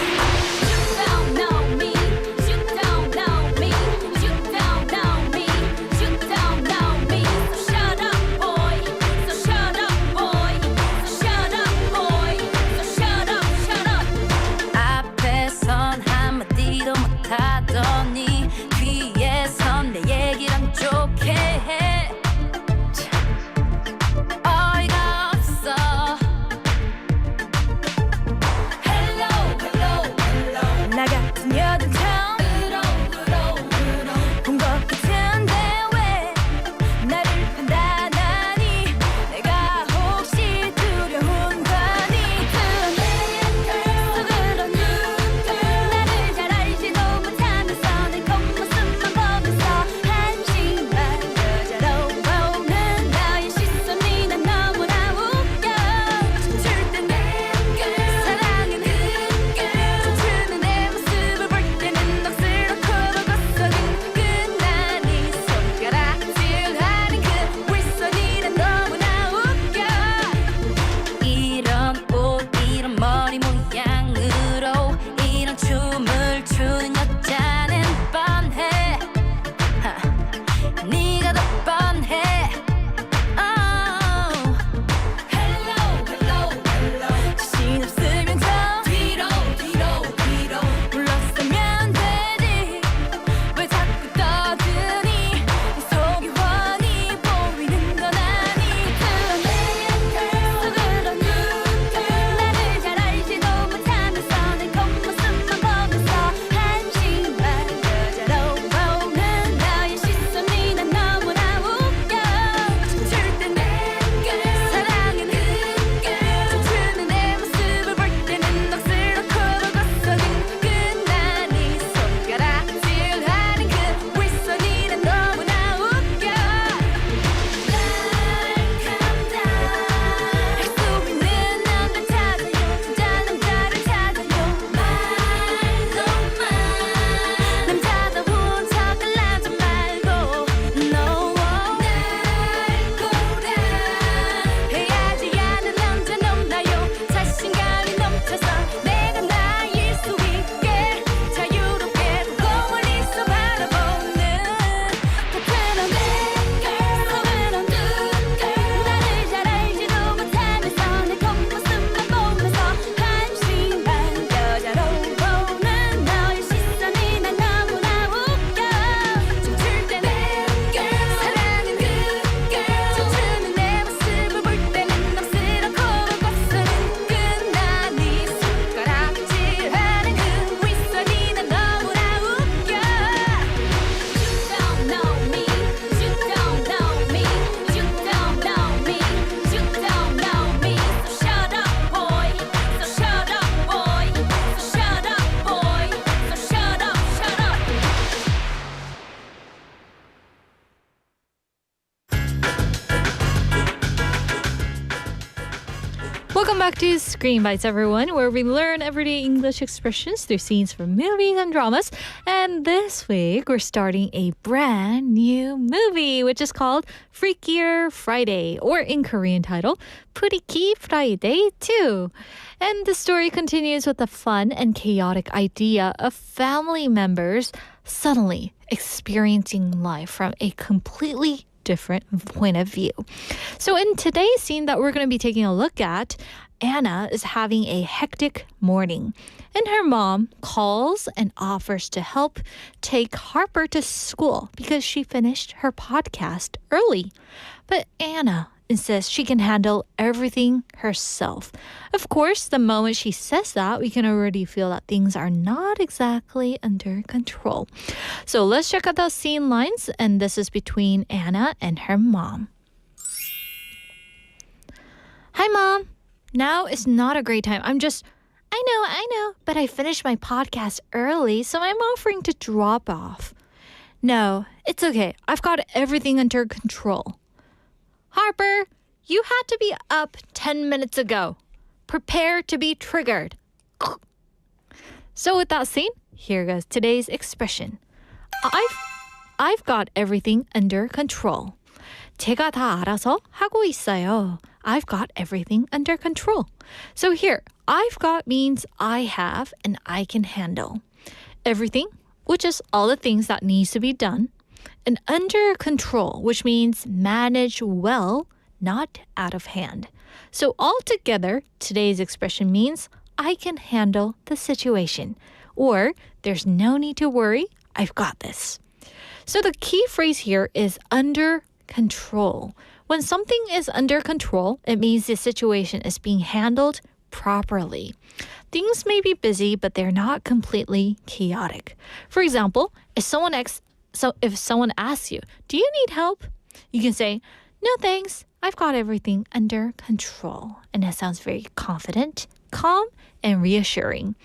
Hello, hello. Welcome back to Screen Bites, everyone, where we learn everyday English expressions through scenes from movies and dramas. And this week, we're starting a brand new movie, which is called Freakier Friday, or in Korean title, Freaky Friday 2. And the story continues with the fun and chaotic idea of family members suddenly experiencing life from a completely different point of view. So in today's scene that we're going to be taking a look at, Anna is having a hectic morning, and her mom calls and offers to help take Harper to school because she finished her podcast early. But Anna insists she can handle everything herself. Of course, the moment she says that, we can already feel that things are not exactly under control. So let's check out those scene lines, and this is between Anna and her mom. Hi, Mom. Now is not a great time. I know, but I finished my podcast early, so I'm offering to drop off. No, it's okay. I've got everything under control. Harper, you had to be up 10 minutes ago. Prepare to be triggered. So with that scene, here goes today's expression. I've got everything under control. 제가 다 알아서 하고 있어요. I've got everything under control. So here, I've got means I have and I can handle. Everything, which is all the things that needs to be done. And under control, which means manage well, not out of hand. So altogether, today's expression means I can handle the situation. Or there's no need to worry, I've got this. So the key phrase here is under control. When something is under control, it means the situation is being handled properly. Things may be busy, but they're not completely chaotic. For example, if someone asks you, do you need help? You can say, no thanks, I've got everything under control. And that sounds very confident, calm, and reassuring.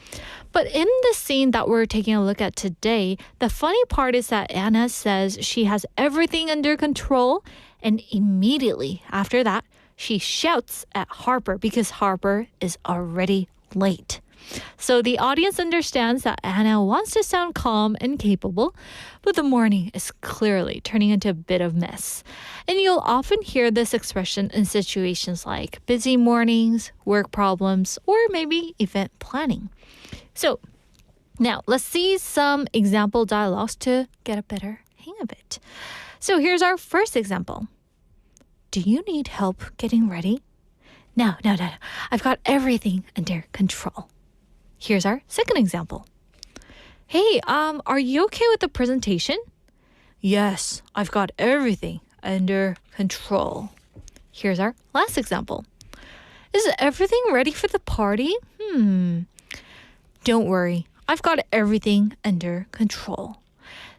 But in the scene that we're taking a look at today, the funny part is that Anna says she has everything under control, and immediately after that, she shouts at Harper because Harper is already late. So the audience understands that Anna wants to sound calm and capable, but the morning is clearly turning into a bit of mess. And you'll often hear this expression in situations like busy mornings, work problems, or maybe event planning. So now let's see some example dialogues to get a better hang of it. So here's our first example. Do you need help getting ready? No. I've got everything under control. Here's our second example. Hey, are you okay with the presentation? Yes, I've got everything under control. Here's our last example. Is everything ready for the party? Don't worry, I've got everything under control.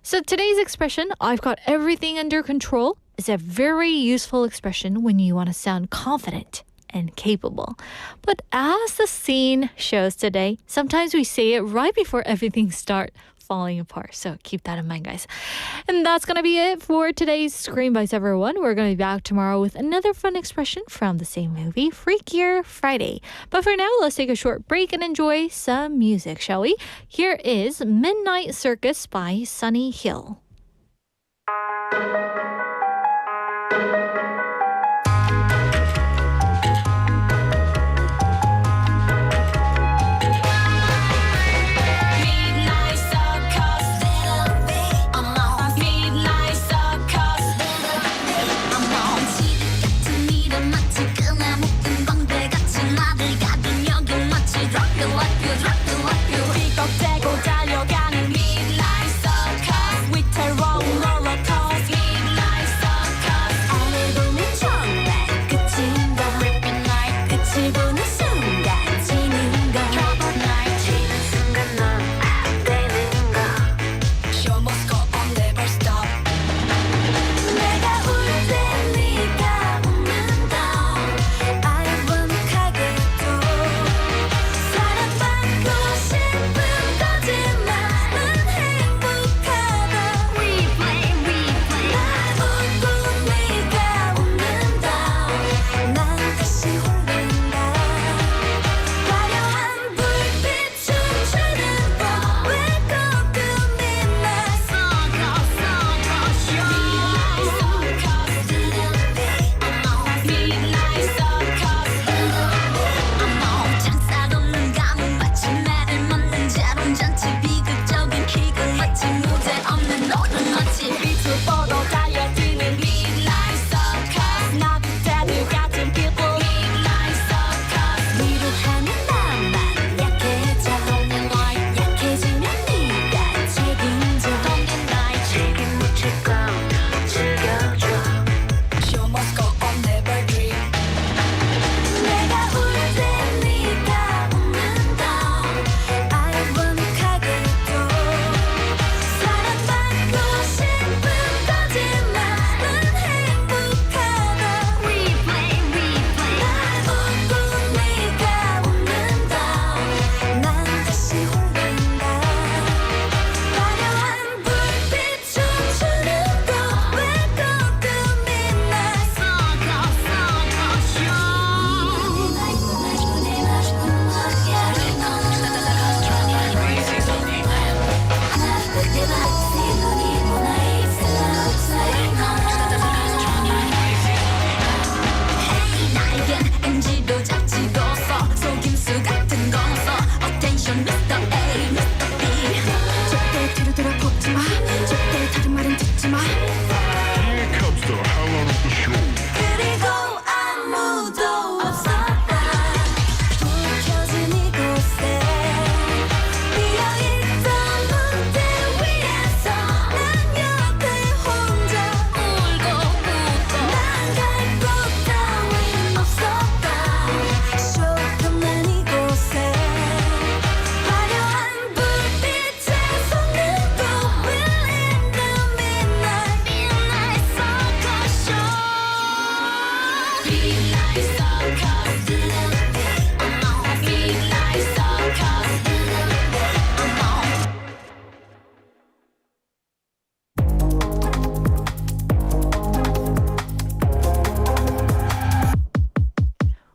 So today's expression, I've got everything under control, is a very useful expression when you want to sound confident and capable. But as the scene shows today, sometimes we say it right before everything starts falling apart. So keep that in mind, guys. And that's going to be it for today's Screen Bites, everyone. We're going to be back tomorrow with another fun expression from the same movie, Freakier Friday. But for now, let's take a short break and enjoy some music, shall we? Here is Midnight Circus by Sunny Hill. I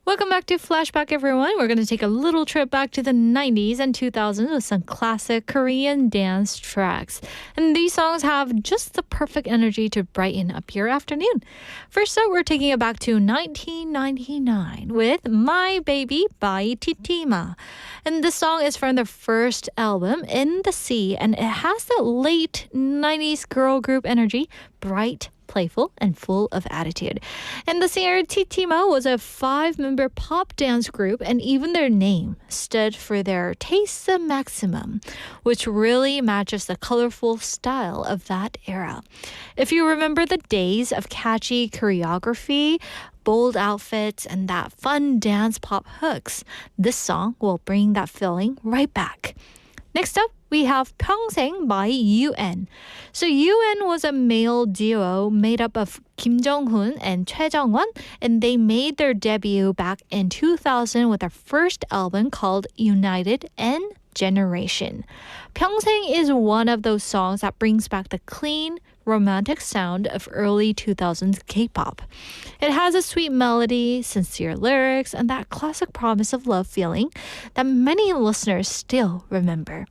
Welcome back to Flashback, everyone. We're going to take a little trip back to the 90s and 2000s with some classic Korean dance tracks. And these songs have just the perfect energy to brighten up your afternoon. First up, we're taking it back to 1999 with My Baby by T.T.Ma. And this song is from their first album, In the Sea, and it has that late 90s girl group energy, bright, playful, and full of attitude. And the singer T.T.Ma was a 5-member pop dance group, and even their name stood for their taste the maximum, which really matches the colorful style of that era. If you remember the days of catchy choreography, bold outfits, and that fun dance pop hooks, this song will bring that feeling right back. Next up, we have 평생 by UN. So UN was a male duo made up of Kim Jong-hoon and Choi Jung-won, and they made their debut back in 2000 with their first album called United and Generation. 평생 is one of those songs that brings back the clean, romantic sound of early 2000s K-pop. It has a sweet melody, sincere lyrics, and that classic promise of love feeling that many listeners still remember.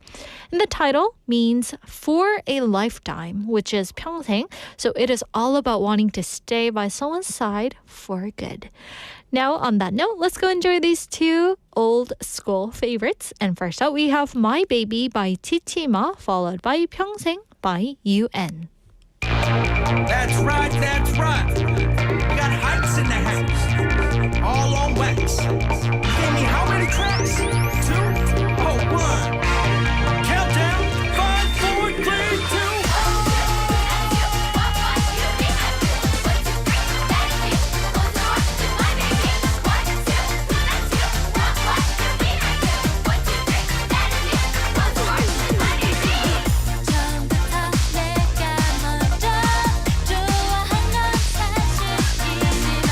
And the title means for a lifetime, which is 평생, so it is all about wanting to stay by someone's side for good. Now, on that note, let's go enjoy these two old school favorites. And first up, we have My Baby by T.T.Ma, followed by 평생 by UN. That's right, that's right. We got heights in the house, all on wax. You gave me how many tracks? 2? Oh, 1. Countdown, 5, 4, 3, 2. 처음부터 내가 먼저 좋아한 건 사실이지만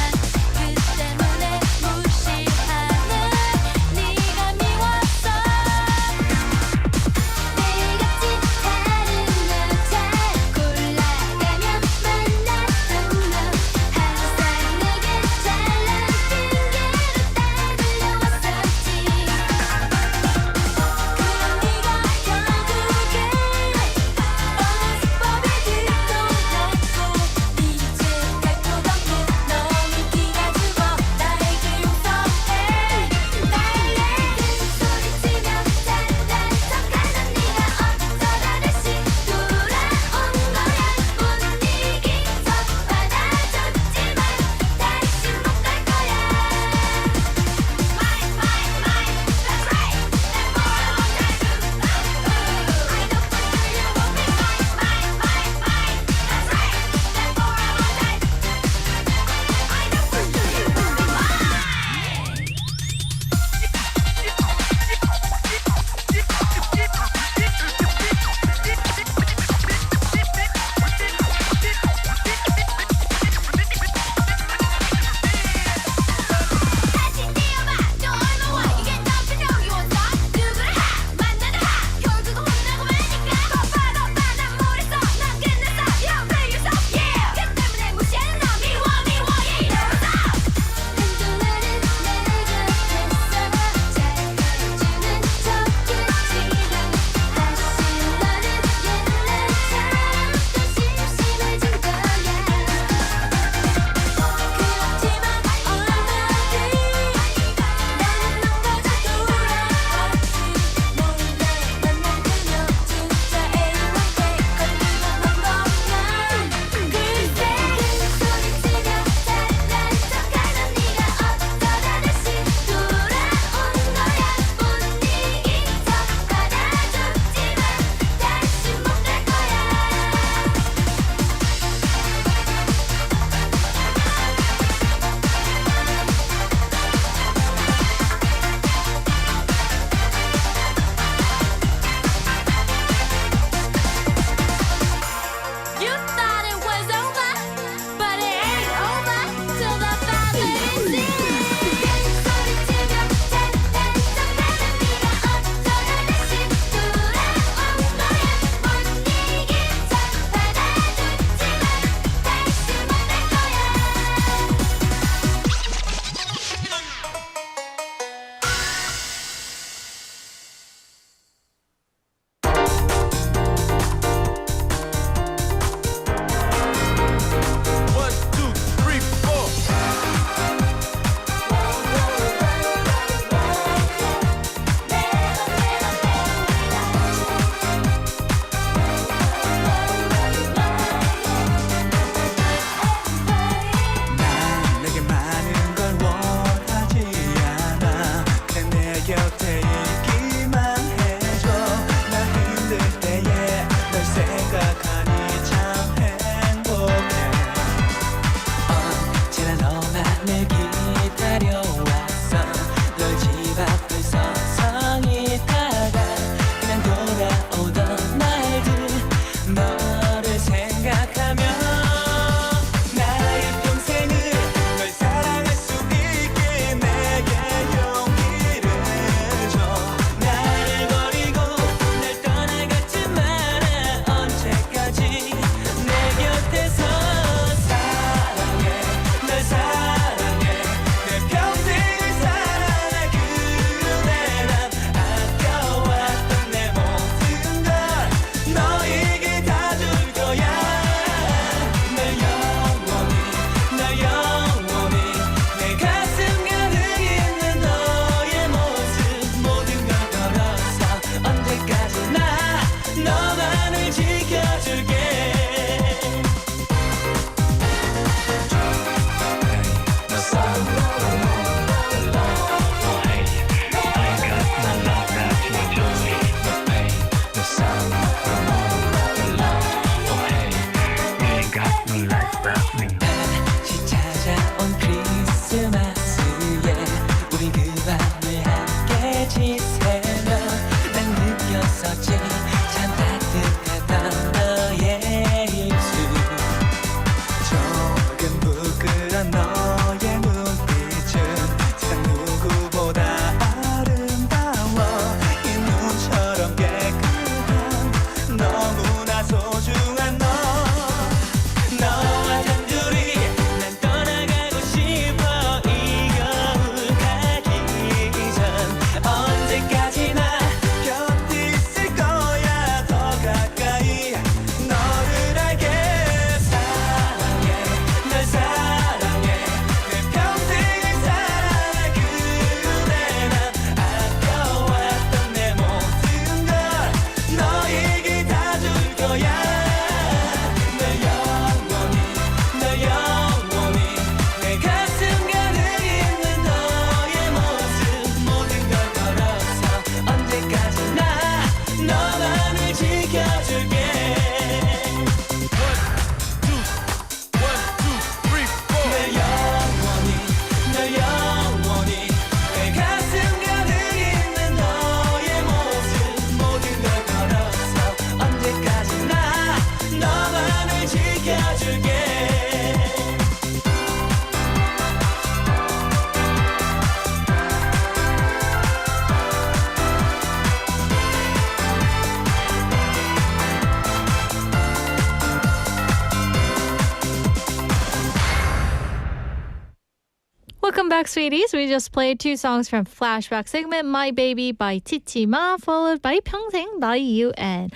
back, sweeties. We just played 2 songs from Flashback segment, My Baby by T.T.Ma, followed by 평생 나의 UN.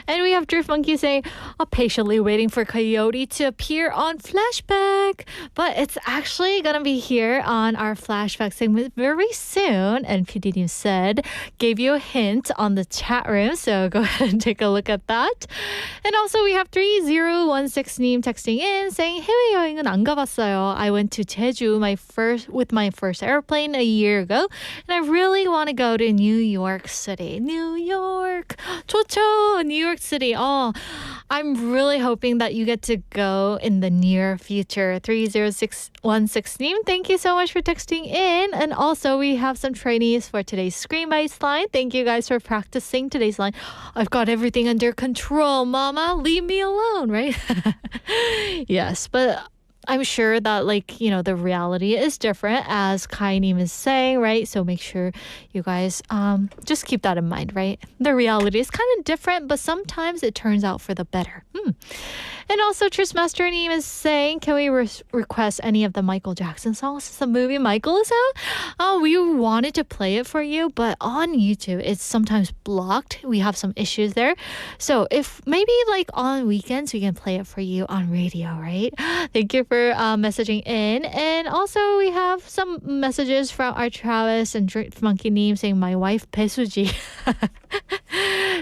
And we have Drift Monkey saying, patiently waiting for Coyote to appear on Flashback. But it's actually going to be here on our Flashback segment very soon. And PD님 said, gave you a hint on the chat room. So go ahead and take a look at that. And also we have 3016님 texting in saying, 해외여행은 안 가봤어요. I went to Jeju with my first airplane a year ago, and I really want to go to New York City. New York. 좋죠. New York City. Oh, I'm really hoping that you get to go in the near future. 30616님, thank you so much for texting in. And also, we have some trainees for today's Screen Bites line. Thank you guys for practicing today's line. I've got everything under control, mama. Leave me alone, right? Yes, but I'm sure that, the reality is different, as Kai-nim is saying, right? So make sure you guys just keep that in mind, right? The reality is kind of different, but sometimes it turns out for the better. And also, Tristmaster-nim is saying, can we request any of the Michael Jackson songs since the movie Michael is out? We wanted to play it for you, but on YouTube, it's sometimes blocked. We have some issues there. So if maybe on weekends, we can play it for you on radio, right? Thank you for messaging in. And also, we have some messages from our Travis and Drift Monkey Nim saying, my wife, Pesuji.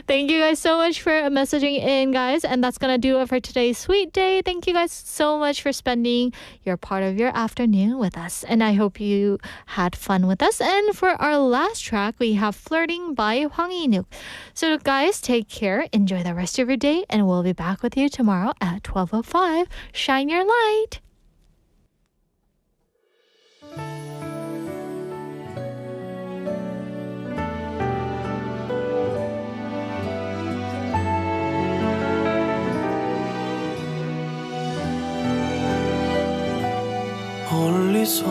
Thank you guys so much for messaging in, guys. And that's going to do it for today's Sweet Day. Thank you guys so much for spending your part of your afternoon with us. And I hope you had fun with us. And for our last track, we have Flirting by Hwang Inuk. So guys, take care. Enjoy the rest of your day. And we'll be back with you tomorrow at 12:05. Shine your light. 멀리서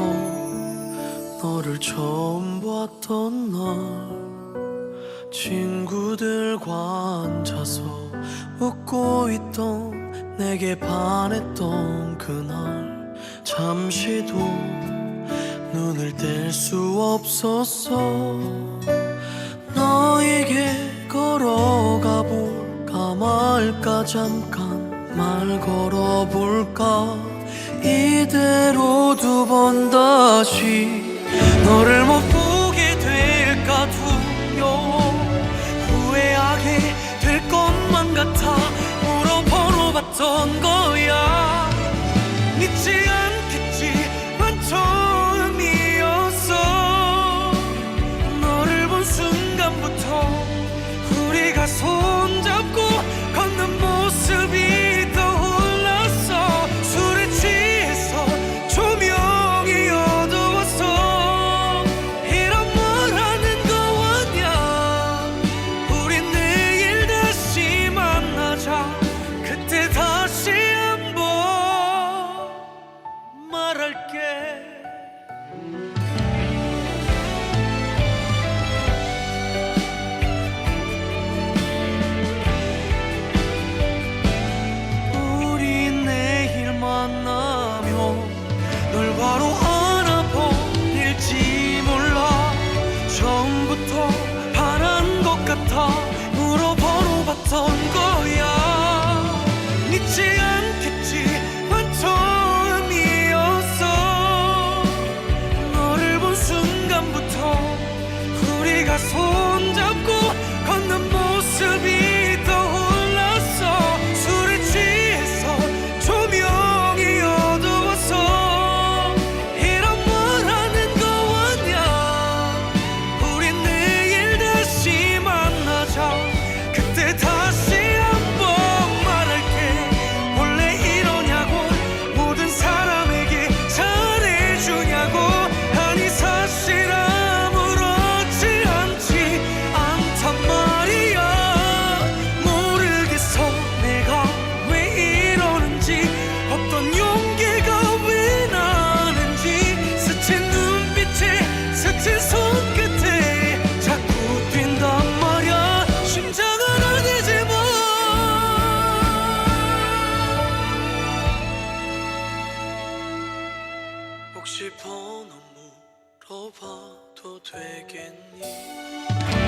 너를 처음 봤던 날 친구들과 앉아서 웃고 있던 내게 반했던 그날 잠시도 눈을 뗄 수 없었어 너에게 걸어가 볼까 말까 잠깐 말 걸어볼까 이대로 두 번 다시 너를 못 보게 될까 두려워 후회하게 될 것만 같아 물어보러봤던 거야 믿지 않겠지만 처음이었어 너를 본 순간부터 우리가 손잡고 걷는 모습이 떠올랐어 술에 취해서 조명이 어두웠어 이런 뭘 하는 거냐 우린 내일 다시 만나자 그때 다시 한번 말할게 우리 내일 만나면 널 바로 안아버릴지 몰라 처음부터 바란 것 같아 물어보러봤던 거야 믿지 않겠지만 처음이었어 너를 본 순간부터 우리가 손잡고 걷는 모습이 떠올랐어 술에 취해서 조명이 어두웠어 이런 뭘 하는 거냐 우린 내일 다시 만나자 그때 다시 한번 말할게 원래 이러냐고 모든 사람에게 잘해주냐고 아니 사실 아무렇지 않지 있어도 되겠니